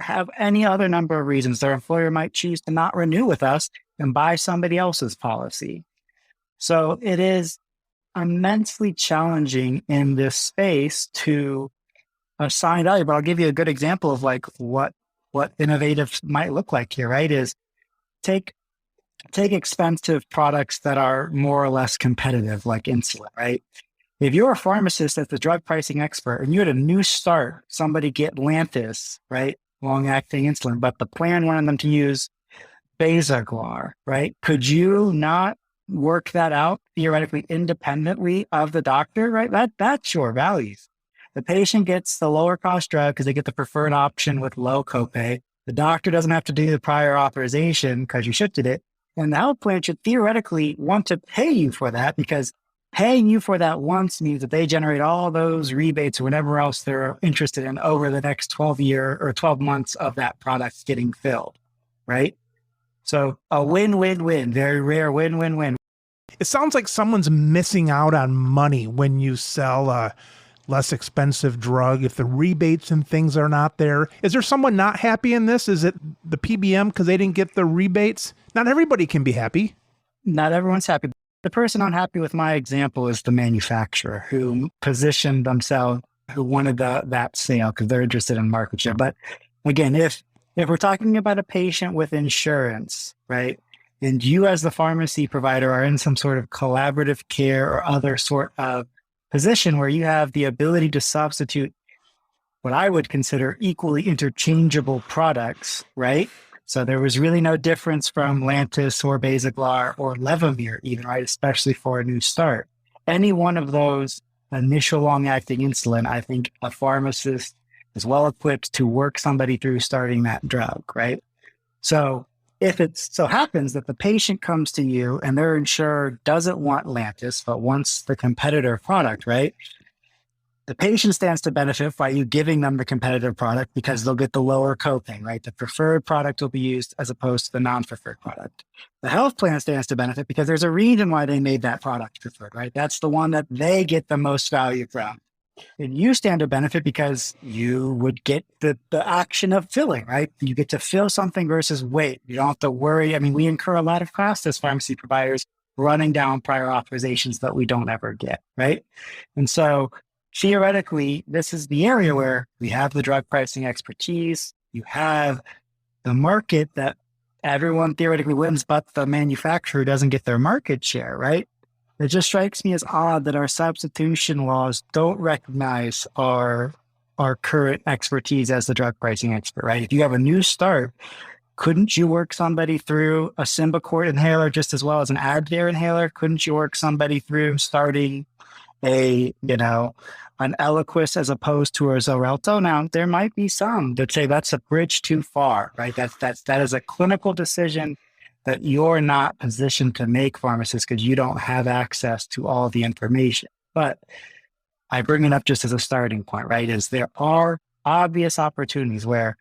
have any other number of reasons. Their employer might choose to not renew with us and buy somebody else's policy. So it is immensely challenging in this space to assign value. But I'll give you a good example of what innovative might look like here, right? Is take expensive products that are more or less competitive, like insulin, right? If you're a pharmacist that's the drug pricing expert and you had a new start, somebody get Lantus, right? Long-acting insulin, but the plan wanted them to use Basaglar, right? Could you not work that out theoretically independently of the doctor, right? That's your value. The patient gets the lower cost drug because they get the preferred option with low copay. The doctor doesn't have to do the prior authorization because you shifted it. And the health plan should theoretically want to pay you for that, because paying you for that once means that they generate all those rebates or whatever else they're interested in over the next 12 months of that product getting filled, right? So a win-win-win, very rare win-win-win. It sounds like someone's missing out on money when you sell a less expensive drug, if the rebates and things are not there. Is there someone not happy in this? Is it the PBM because they didn't get the rebates? Not everybody can be happy. Not everyone's happy. The person unhappy with my example is the manufacturer who positioned themselves, who wanted that sale because they're interested in market share. But again, if we're talking about a patient with insurance, right, and you as the pharmacy provider are in some sort of collaborative care or other sort of position where you have the ability to substitute what I would consider equally interchangeable products, right? So there was really no difference from Lantus or Basaglar or Levemir even, right? Especially for a new start. Any one of those initial long-acting insulin, I think a pharmacist is well equipped to work somebody through starting that drug, right? So if it so happens that the patient comes to you and their insurer doesn't want Lantus, but wants the competitor product, right? The patient stands to benefit by you giving them the competitive product because they'll get the lower copay, right? The preferred product will be used as opposed to the non-preferred product. The health plan stands to benefit because there's a reason why they made that product preferred, right? That's the one that they get the most value from. And you stand to benefit because you would get the action of filling, right? You get to fill something versus wait. You don't have to worry. I mean, we incur a lot of costs as pharmacy providers running down prior authorizations that we don't ever get, right? And so theoretically, this is the area where we have the drug pricing expertise. You have the market that everyone theoretically wins, but the manufacturer doesn't get their market share, right? It just strikes me as odd that our substitution laws don't recognize our current expertise as the drug pricing expert, right? If you have a new start, couldn't you work somebody through a Symbicort inhaler just as well as an Advair inhaler? Couldn't you work somebody through starting an Eliquis as opposed to a Xarelto? Now, there might be some that say that's a bridge too far, right? That is a clinical decision that you're not positioned to make, pharmacists, because you don't have access to all the information. But I bring it up just as a starting point, right? Is there are obvious opportunities where,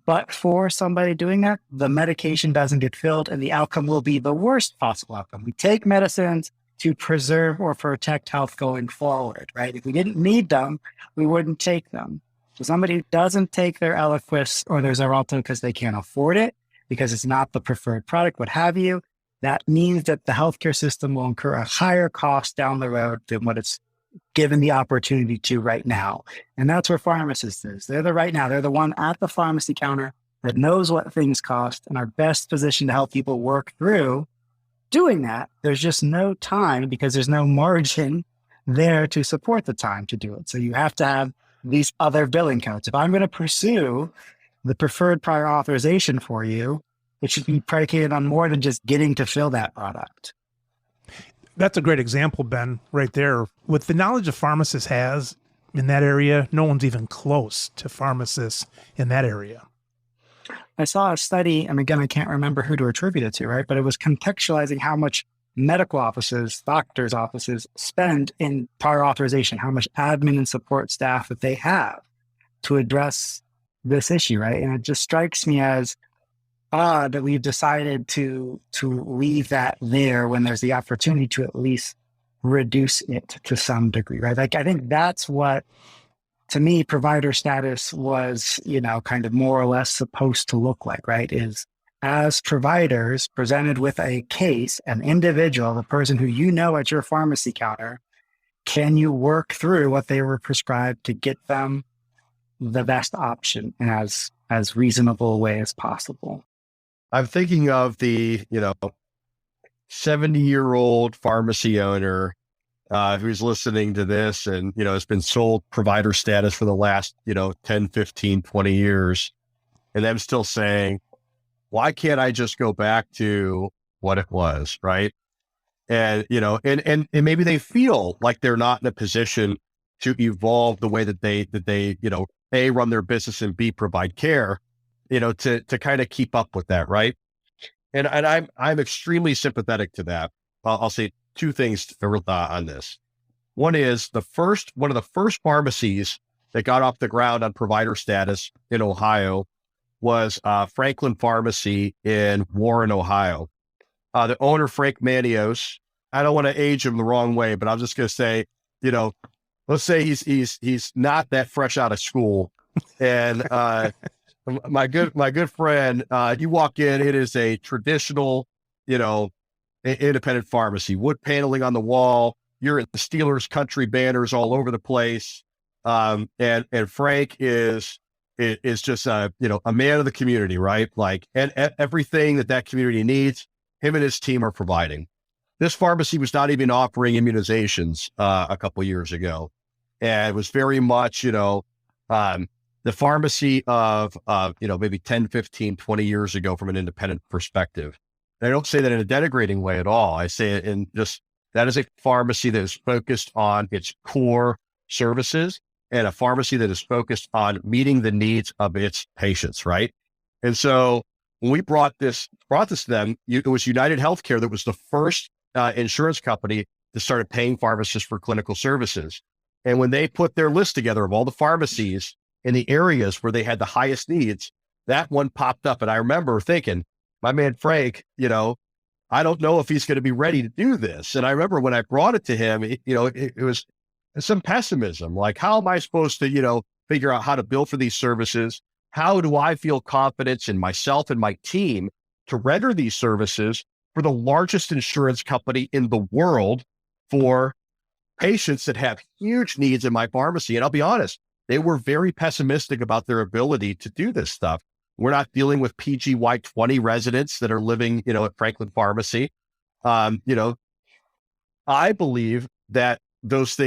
but for somebody doing that, the medication doesn't get filled and the outcome will be the worst possible outcome. We take medicines to preserve or protect health going forward, right? If we didn't need them, we wouldn't take them. So somebody who doesn't take their Eliquis or their Xarelto because they can't afford it, because it's not the preferred product, what have you, that means that the healthcare system will incur a higher cost down the road than what it's given the opportunity to right now. And that's where pharmacists is. They're the one at the pharmacy counter that knows what things cost and are best positioned to help people work through doing that. There's just no time because there's no margin there to support the time to do it. So you have to have these other billing codes. If I'm going to pursue the preferred prior authorization for you, it should be predicated on more than just getting to fill that product. That's a great example, Ben, right there. With the knowledge a pharmacist has in that area, no one's even close to pharmacists in that area. I saw a study, and again, I can't remember who to attribute it to, right? But it was contextualizing how much medical offices, doctors' offices spend in prior authorization, how much admin and support staff that they have to address this issue, right? And it just strikes me as odd that we've decided to leave that there when there's the opportunity to at least reduce it to some degree, right? Like, I think that's what, to me, provider status was, kind of more or less supposed to look like, right? Is as providers presented with a case, an individual, the person who at your pharmacy counter, can you work through what they were prescribed to get them the best option in as reasonable a way as possible? I'm thinking of the, 70-year-old pharmacy owner who's listening to this and, has been sold provider status for the last, 10, 15, 20 years. And them still saying, why can't I just go back to what it was? Right. And, and maybe they feel like they're not in a position to evolve the way that they, A, run their business and B, provide care, to kind of keep up with that. Right. And I'm extremely sympathetic to that. I'll say two things on this. One is one of the first pharmacies that got off the ground on provider status in Ohio was Franklin Pharmacy in Warren, Ohio. The owner, Frank Manios, I don't want to age him the wrong way, but I'm just going to say, let's say he's not that fresh out of school. And my good friend, you walk in, it is a traditional, independent pharmacy, wood paneling on the wall. You're at the Steelers country banners all over the place. And Frank is just a man of the community, right? Like, and everything that community needs, him and his team are providing. This pharmacy was not even offering immunizations a couple of years ago. And it was very much, the pharmacy of maybe 10, 15, 20 years ago from an independent perspective. And I don't say that in a denigrating way at all. I say it in just, that is a pharmacy that is focused on its core services and a pharmacy that is focused on meeting the needs of its patients, right? And so when we brought this to them, it was United Healthcare that was the first insurance company that started paying pharmacists for clinical services. And when they put their list together of all the pharmacies in the areas where they had the highest needs, that one popped up. And I remember thinking, my man Frank, I don't know if he's going to be ready to do this. And I remember when I brought it to him, it was some pessimism. Like, how am I supposed to, figure out how to bill for these services? How do I feel confidence in myself and my team to render these services for the largest insurance company in the world for patients that have huge needs in my pharmacy? And I'll be honest, they were very pessimistic about their ability to do this stuff. We're not dealing with PGY20 residents that are living, at Franklin Pharmacy. I believe that those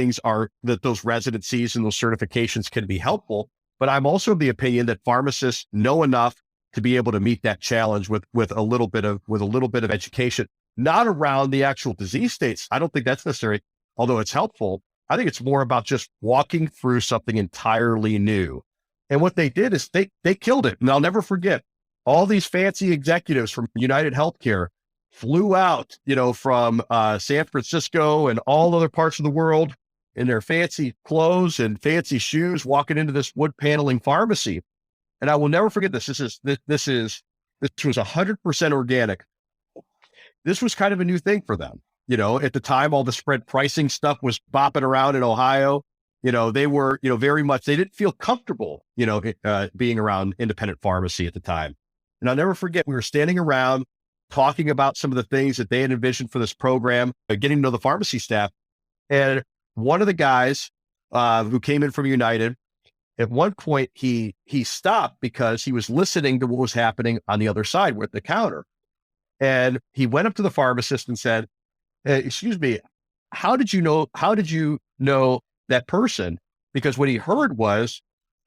residencies and those certifications can be helpful, but I'm also of the opinion that pharmacists know enough to be able to meet that challenge with a little bit of education, not around the actual disease states. I don't think that's necessary, although it's helpful. I think it's more about just walking through something entirely new. And what they did is they killed it. And I'll never forget, all these fancy executives from United Healthcare flew out, from San Francisco and all other parts of the world in their fancy clothes and fancy shoes, walking into this wood paneling pharmacy. And I will never forget this. This was 100% organic. This was kind of a new thing for them. At the time, all the spread pricing stuff was bopping around in Ohio. They were, very much, they didn't feel comfortable, being around independent pharmacy at the time. And I'll never forget, we were standing around talking about some of the things that they had envisioned for this program, getting to know the pharmacy staff. And one of the guys who came in from United, at one point, he stopped because he was listening to what was happening on the other side with the counter. And he went up to the pharmacist and said, excuse me, how did you know that person? Because what he heard was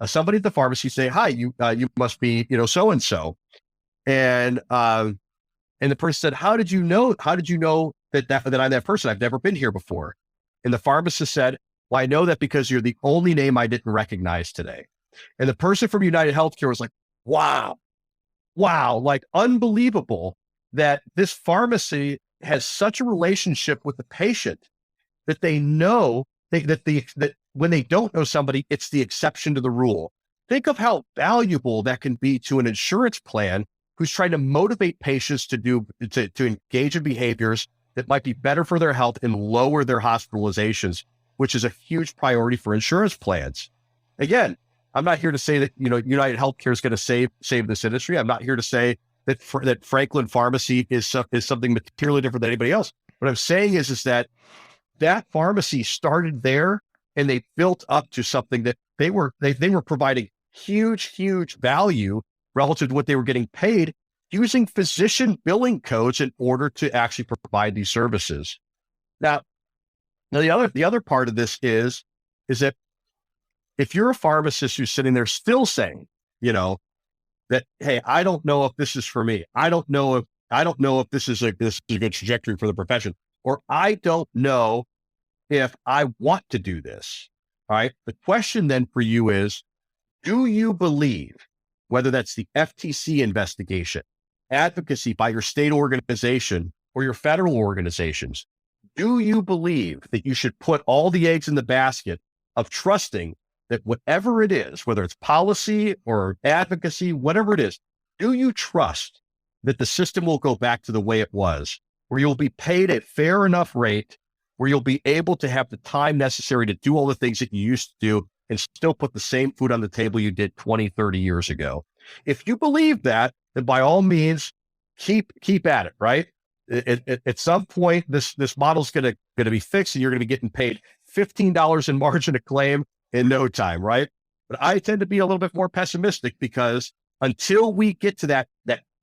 somebody at the pharmacy say, hi, you must be, so-and-so. And the person said, how did you know that I'm that person? I've never been here before. And the pharmacist said, well, I know that because you're the only name I didn't recognize today. And the person from United Healthcare was like, wow, like unbelievable that this pharmacy has such a relationship with the patient that they know that when they don't know somebody, it's the exception to the rule. Think of how valuable that can be to an insurance plan who's trying to motivate patients to engage in behaviors that might be better for their health and lower their hospitalizations, which is a huge priority for insurance plans. Again, I'm not here to say that, United Healthcare is going to save this industry. I'm not here to say that Franklin Pharmacy is something materially different than anybody else. What I'm saying is that pharmacy started there and they built up to something that they were providing huge value relative to what they were getting paid using physician billing codes in order to actually provide these services. Now the other part of this is that if you're a pharmacist who's sitting there still saying, that, hey, I don't know if this is for me. I don't know if this is a good trajectory for the profession, or I don't know if I want to do this. All right. The question then for you is, do you believe, whether that's the FTC investigation, advocacy by your state organization or your federal organizations, do you believe that you should put all the eggs in the basket of trusting that whatever it is, whether it's policy or advocacy, whatever it is, do you trust that the system will go back to the way it was, where you'll be paid a fair enough rate, where you'll be able to have the time necessary to do all the things that you used to do and still put the same food on the table you did 20, 30 years ago? If you believe that, then by all means, keep at it, right? At some point, this model's going to be fixed and you're going to be getting paid $15 in margin of claim in no time, right? But I tend to be a little bit more pessimistic because until we get to that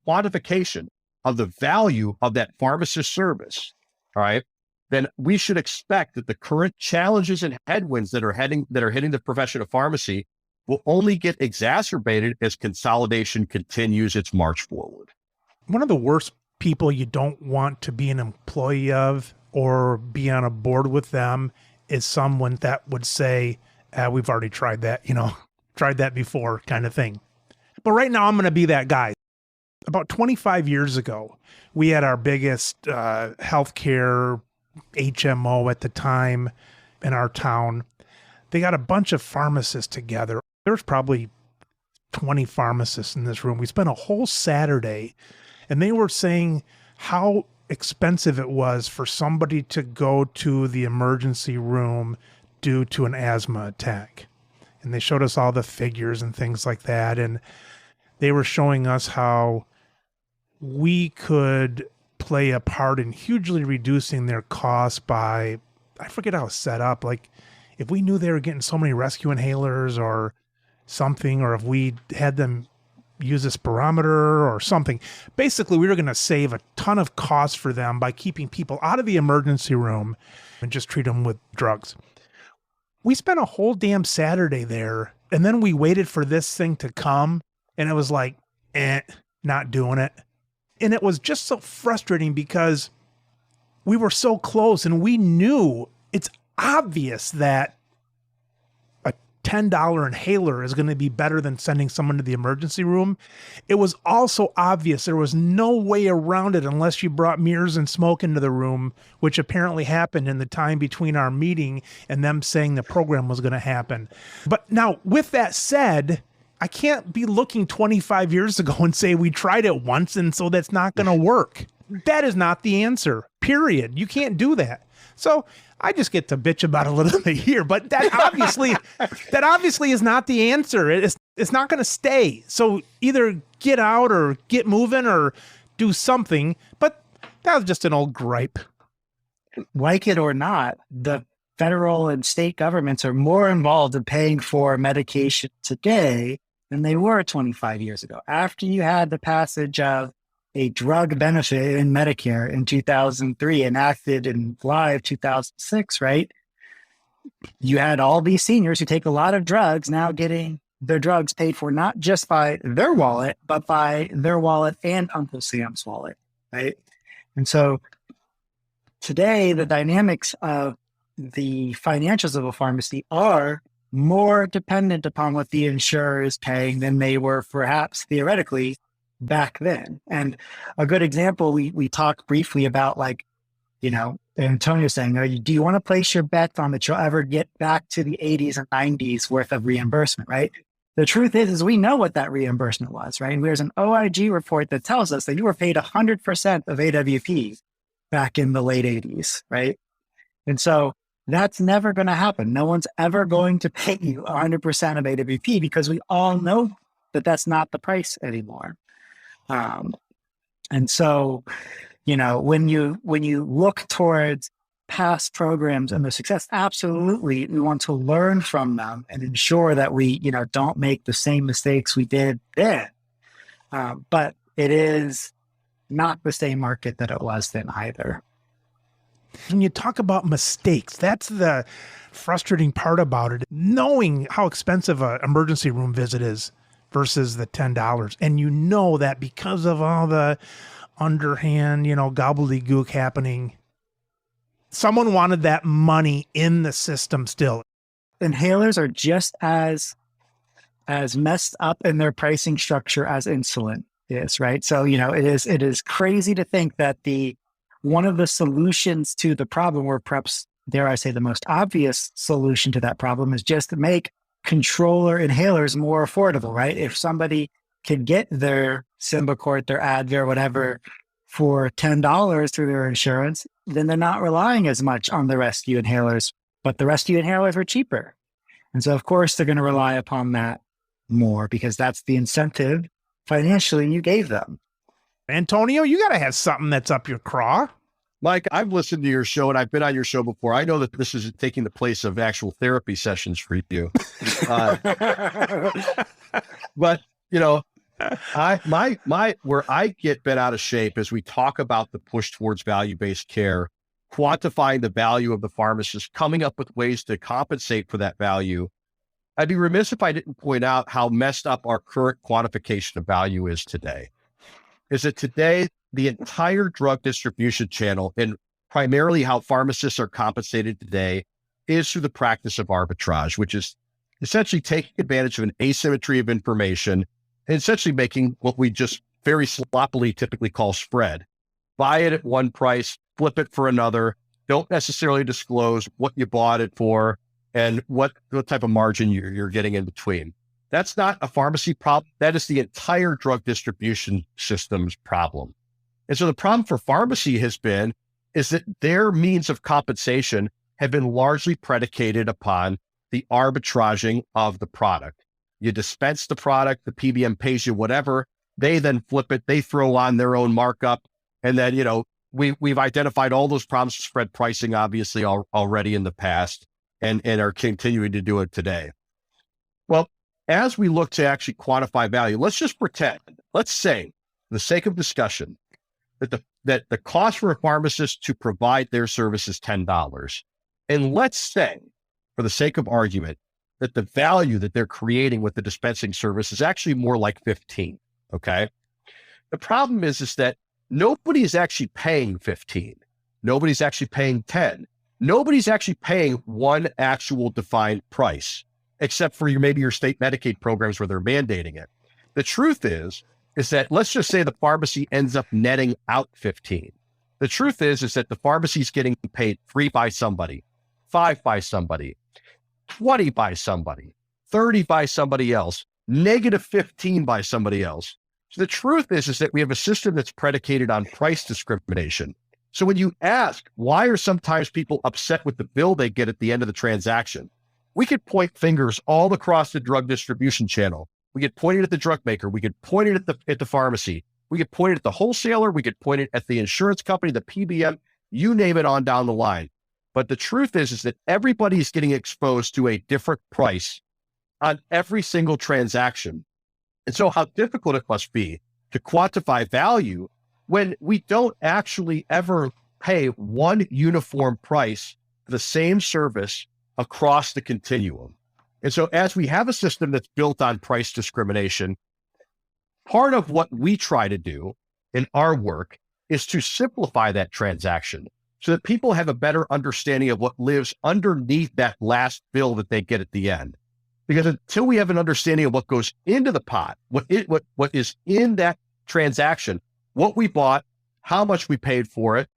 quantification of the value of that pharmacist service, all right, then we should expect that the current challenges and headwinds that are hitting the profession of pharmacy will only get exacerbated as consolidation continues its march forward. One of the worst people you don't want to be an employee of or be on a board with them is someone that would say, we've already tried that, tried that before kind of thing. But right now I'm going to be that guy. About 25 years ago, we had our biggest healthcare HMO at the time in our town. They got a bunch of pharmacists together. There's probably 20 pharmacists in this room. We spent a whole Saturday, and they were saying how expensive it was for somebody to go to the emergency room due to an asthma attack. And they showed us all the figures and things like that. And they were showing us how we could play a part in hugely reducing their costs by, I forget how it's set up. Like if we knew they were getting so many rescue inhalers or something, or if we had them use a spirometer or something, basically we were going to save a ton of costs for them by keeping people out of the emergency room and just treat them with drugs. We spent a whole damn Saturday there, and then we waited for this thing to come, and it was like, not doing it. And it was just so frustrating because we were so close, and we knew it's obvious that a $10 inhaler is going to be better than sending someone to the emergency room. It was also obvious there was no way around it unless you brought mirrors and smoke into the room, which apparently happened in the time between our meeting and them saying the program was going to happen. But now, with that said, I can't be looking 25 years ago and say we tried it once and so that's not going to work. That is not the answer, period. You can't do that. So I just get to bitch about a little bit here, but that obviously is not the answer. It's not going to stay. So either get out or get moving or do something. But that was just an old gripe. Like it or not, the federal and state governments are more involved in paying for medication today than they were 25 years ago. After you had the passage of a drug benefit in Medicare in 2003, enacted in July of 2006, right? You had all these seniors who take a lot of drugs now getting their drugs paid for, not just by their wallet, but by their wallet and Uncle Sam's wallet, right? And so today, the dynamics of the financials of a pharmacy are more dependent upon what the insurer is paying than they were perhaps theoretically back then. And a good example, we talked briefly about, like, Antonio saying, do you want to place your bet on that you'll ever get back to the 80s and 90s worth of reimbursement, right? The truth is we know what that reimbursement was, right? And there's an OIG report that tells us that you were paid 100% of AWP back in the late 80s, right? And so that's never going to happen. No one's ever going to pay you 100% of AWP because we all know that that's not the price anymore. And so, when you look towards past programs and their success, absolutely, we want to learn from them and ensure that we, don't make the same mistakes we did then. But it is not the same market that it was then either. When you talk about mistakes, that's the frustrating part about it. Knowing how expensive an emergency room visit is versus the $10. And you know that because of all the underhand, gobbledygook happening, someone wanted that money in the system still. Inhalers are just as messed up in their pricing structure as insulin is, right? So, it is crazy to think that one of the solutions to the problem, or perhaps, dare I say, the most obvious solution to that problem, is just to make controller inhalers more affordable, right? If somebody can get their Symbicort, their Advair, whatever, for $10 through their insurance, then they're not relying as much on the rescue inhalers, but the rescue inhalers are cheaper. And so, of course, they're going to rely upon that more because that's the incentive financially you gave them. Antonio, you got to have something that's up your craw. Mike, I've listened to your show and I've been on your show before. I know that this is taking the place of actual therapy sessions for you. But, where I get bent out of shape as we talk about the push towards value-based care, quantifying the value of the pharmacist, coming up with ways to compensate for that value. I'd be remiss if I didn't point out how messed up our current quantification of value is today. Is that today, the entire drug distribution channel and primarily how pharmacists are compensated today is through the practice of arbitrage, which is essentially taking advantage of an asymmetry of information and essentially making what we just very sloppily typically call spread. Buy it at one price, flip it for another. Don't necessarily disclose what you bought it for and what type of margin you're getting in between. That's not a pharmacy problem. That is the entire drug distribution system's problem. And so the problem for pharmacy is that their means of compensation have been largely predicated upon the arbitraging of the product. You dispense the product, the PBM pays you whatever, they then flip it, they throw on their own markup. And then, we've identified all those problems with spread pricing, obviously already in the past and are continuing to do it today. Well, as we look to actually quantify value, let's say, for the sake of discussion, that the cost for a pharmacist to provide their service is $10. And let's say, for the sake of argument, that the value that they're creating with the dispensing service is actually more like 15. Okay. The problem is that nobody is actually paying 15. Nobody's actually paying 10. Nobody's actually paying one actual defined price, except for maybe your state Medicaid programs where they're mandating it. The truth is that let's just say the pharmacy ends up netting out 15. The truth is that the pharmacy is getting paid 3 by somebody, 5 by somebody, 20 by somebody, 30 by somebody else, negative 15 by somebody else. So the truth is that we have a system that's predicated on price discrimination. So when you ask, why are sometimes people upset with the bill they get at the end of the transaction? We could point fingers all across the drug distribution channel. We could point it at the drug maker. We could point it at the pharmacy. We could point it at the wholesaler. We could point it at the insurance company, the PBM, you name it on down the line. But the truth is that everybody is getting exposed to a different price on every single transaction. And so how difficult it must be to quantify value when we don't actually ever pay one uniform price for the same service across the continuum. And so as we have a system that's built on price discrimination, part of what we try to do in our work is to simplify that transaction so that people have a better understanding of what lives underneath that last bill that they get at the end. Because until we have an understanding of what goes into the pot, what is in that transaction, what we bought, how much we paid for it,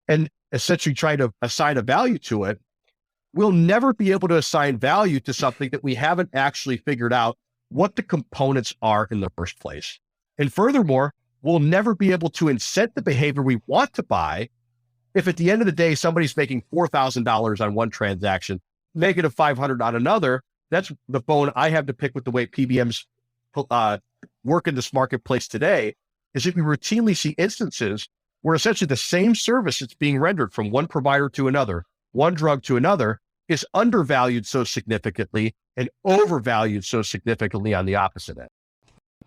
and essentially try to assign a value to it, we'll never be able to assign value to something that we haven't actually figured out what the components are in the first place. And furthermore, we'll never be able to incent the behavior we want to buy if at the end of the day, somebody's making $4,000 on one transaction, negative $500 on another. That's the bone I have to pick with the way PBMs work in this marketplace today, is that we routinely see instances where essentially the same service that's being rendered from one provider to another, one drug to another, is undervalued so significantly and overvalued so significantly on the opposite end.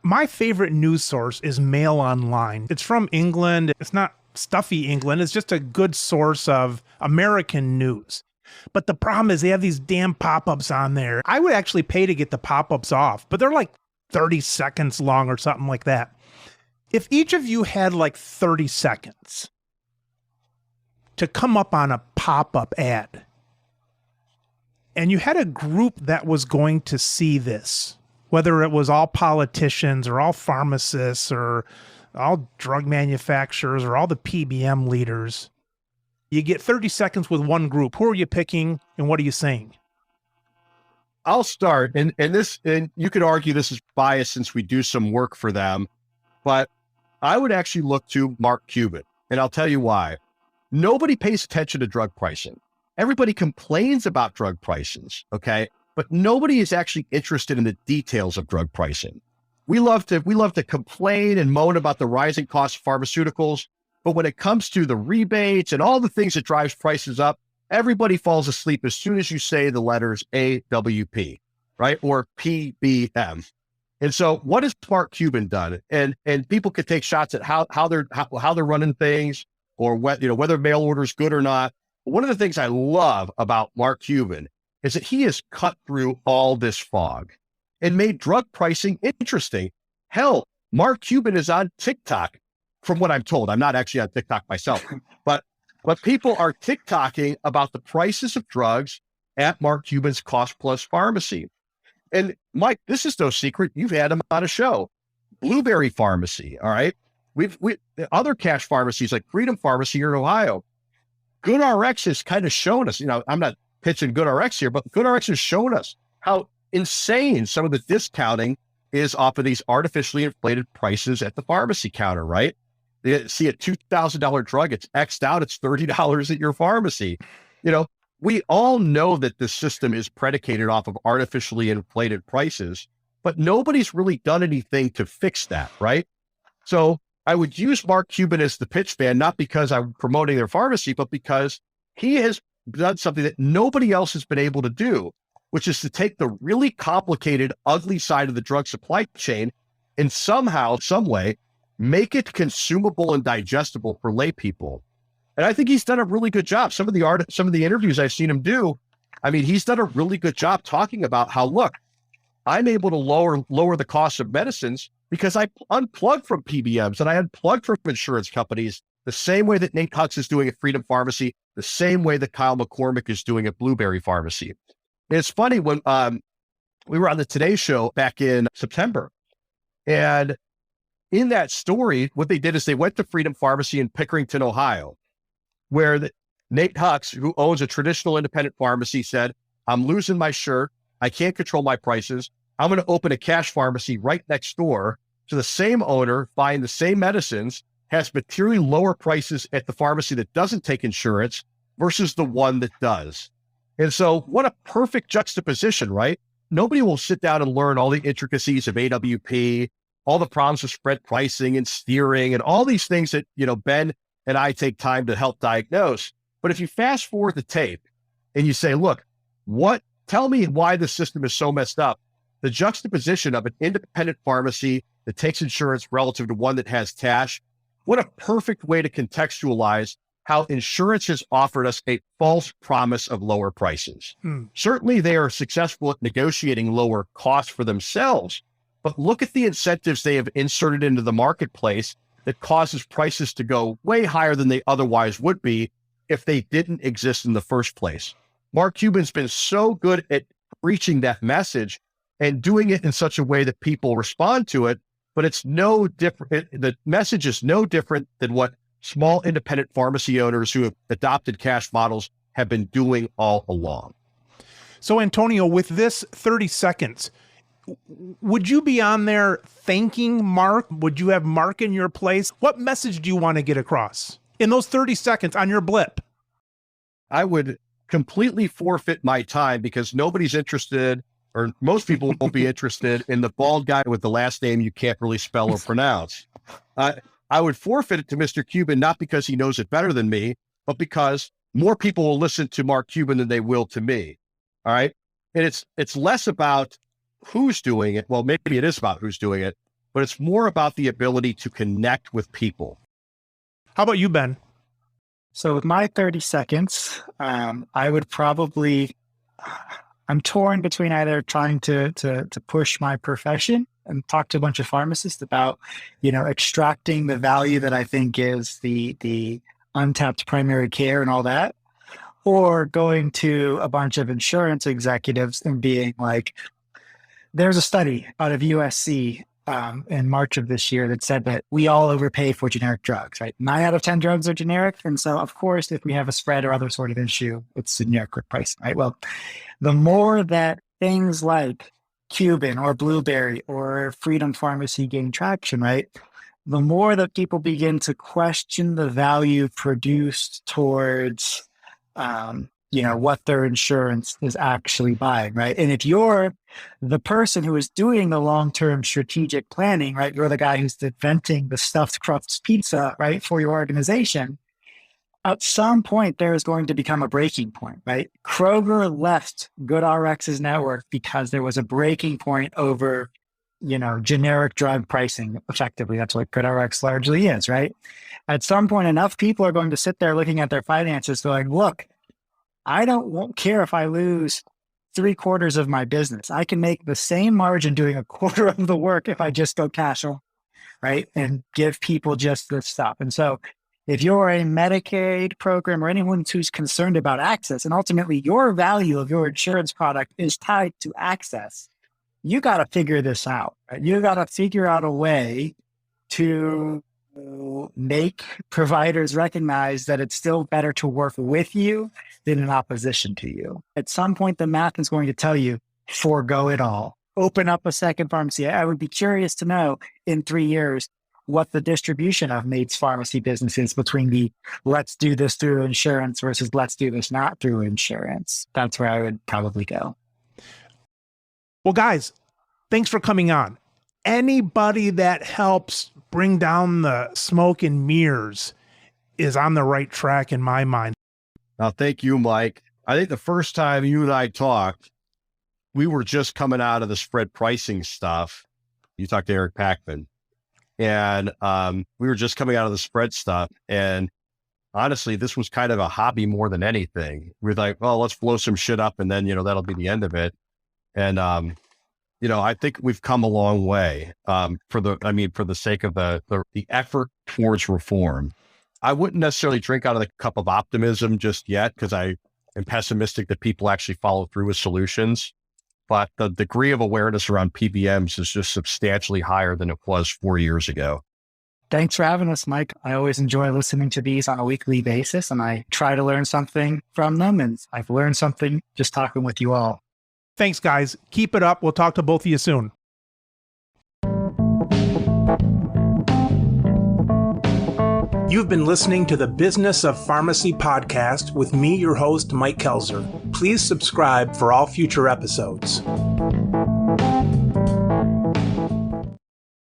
My favorite news source is Mail Online. It's from England. It's not stuffy England. It's just a good source of American news. But the problem is they have these damn pop-ups on there. I would actually pay to get the pop-ups off, but they're like 30 seconds long or something like that. If each of you had like 30 seconds to come up on a pop-up ad, and you had a group that was going to see this, whether it was all politicians or all pharmacists or all drug manufacturers or all the PBM leaders, you get 30 seconds with one group. Who are you picking and what are you saying? I'll start, and you could argue this is biased since we do some work for them, but I would actually look to Mark Cuban, and I'll tell you why. Nobody pays attention to drug pricing. Everybody complains about drug prices, okay? But nobody is actually interested in the details of drug pricing. We love to complain and moan about the rising cost of pharmaceuticals, but when it comes to the rebates and all the things that drives prices up, everybody falls asleep as soon as you say the letters AWP, right? Or PBM. And so what has Mark Cuban done? And people could take shots at how they're running things or whether mail order is good or not. One of the things I love about Mark Cuban is that he has cut through all this fog and made drug pricing interesting. Hell, Mark Cuban is on TikTok, from what I'm told. I'm not actually on TikTok myself, but people are TikToking about the prices of drugs at Mark Cuban's Cost Plus Pharmacy. And Mike, this is no secret. You've had him on a show. Blueberry Pharmacy, all right? We other cash pharmacies like Freedom Pharmacy here in Ohio. GoodRx has kind of shown us, I'm not pitching GoodRx here, but GoodRx has shown us how insane some of the discounting is off of these artificially inflated prices at the pharmacy counter, right? They see a $2,000 drug, it's X'd out, it's $30 at your pharmacy. We all know that the system is predicated off of artificially inflated prices, but nobody's really done anything to fix that, right? So I would use Mark Cuban as the pitch man, not because I'm promoting their pharmacy, but because he has done something that nobody else has been able to do, which is to take the really complicated, ugly side of the drug supply chain and somehow, some way, make it consumable and digestible for lay people. And I think he's done a really good job. Some of the interviews I've seen him do, he's done a really good job talking about how, look, I'm able to lower the cost of medicines because I unplugged from PBMs and I unplugged from insurance companies the same way that Nate Hux is doing at Freedom Pharmacy, the same way that Kyle McCormick is doing at Blueberry Pharmacy. And it's funny when we were on the Today Show back in September, and in that story, what they did is they went to Freedom Pharmacy in Pickerington, Ohio, where Nate Hux, who owns a traditional independent pharmacy, said, I'm losing my shirt. I can't control my prices. I'm going to open a cash pharmacy right next door to the same owner, buying the same medicines, has materially lower prices at the pharmacy that doesn't take insurance versus the one that does. And so what a perfect juxtaposition, right? Nobody will sit down and learn all the intricacies of AWP, all the problems with spread pricing and steering and all these things that, Ben and I take time to help diagnose. But if you fast forward the tape and you say, look, tell me why the system is so messed up. The juxtaposition of an independent pharmacy that takes insurance relative to one that has cash, what a perfect way to contextualize how insurance has offered us a false promise of lower prices. Certainly they are successful at negotiating lower costs for themselves, but look at the incentives they have inserted into the marketplace that causes prices to go way higher than they otherwise would be if they didn't exist in the first place. Mark Cuban's been so good at preaching that message and doing it in such a way that people respond to it, but it's no different. The message is no different than what small independent pharmacy owners who have adopted cash models have been doing all along. So Antonio, with this 30 seconds, would you be on there thanking Mark? Would you have Mark in your place? What message do you want to get across in those 30 seconds on your blip? I would completely forfeit my time because nobody's interested, or most people won't be interested in the bald guy with the last name you can't really spell or pronounce. I would forfeit it to Mr. Cuban, not because he knows it better than me, but because more people will listen to Mark Cuban than they will to me. All right. And it's less about who's doing it. Well, maybe it is about who's doing it, but it's more about the ability to connect with people. How about you, Ben? So with my 30 seconds, I would probably, I'm torn between either trying to push my profession and talk to a bunch of pharmacists about, extracting the value that I think is the untapped primary care and all that, or going to a bunch of insurance executives and being like, there's a study out of USC in March of this year that said that we all overpay for generic drugs, right? 9 out of 10 drugs are generic. And so, of course, if we have a spread or other sort of issue, it's generic pricing, right? Well, the more that things like Cuban or Blueberry or Freedom Pharmacy gain traction, right? The more that people begin to question the value produced towards, what their insurance is actually buying, right? And if you're the person who is doing the long-term strategic planning, right? You're the guy who's inventing the stuffed crust pizza, right? For your organization. At some point, there is going to become a breaking point, right? Kroger left GoodRx's network because there was a breaking point over, generic drug pricing. Effectively, that's what GoodRx largely is, right? At some point, enough people are going to sit there looking at their finances going, look, I won't care if I lose 3/4 of my business. I can make the same margin doing 1/4 of the work if I just go cash on, right? And give people just this stuff. And so if you're a Medicaid program or anyone who's concerned about access, and ultimately your value of your insurance product is tied to access, you got to figure this out. Right? You got to figure out a way to make providers recognize that it's still better to work with you than in opposition to you. At some point, the math is going to tell you, forego it all. Open up a second pharmacy. I would be curious to know in 3 years what the distribution of Mate's pharmacy business is between the let's do this through insurance versus let's do this not through insurance. That's where I would probably go. Well, guys, thanks for coming on. Anybody that helps bring down the smoke and mirrors is on the right track in my mind. Now, thank you, Mike. I think the first time you and I talked, we were just coming out of the spread pricing stuff. You talked to Eric Packman, and we were just coming out of the spread stuff. And honestly, this was kind of a hobby more than anything. We're like, well, let's blow some shit up, and then, that'll be the end of it. And, I think we've come a long way for the sake of the effort towards reform. I wouldn't necessarily drink out of the cup of optimism just yet, because I am pessimistic that people actually follow through with solutions. But the degree of awareness around PBMs is just substantially higher than it was 4 years ago. Thanks for having us, Mike. I always enjoy listening to these on a weekly basis, and I try to learn something from them. And I've learned something just talking with you all. Thanks, guys. Keep it up. We'll talk to both of you soon. You've been listening to the Business of Pharmacy podcast with me, your host, Mike Kelzer. Please subscribe for all future episodes.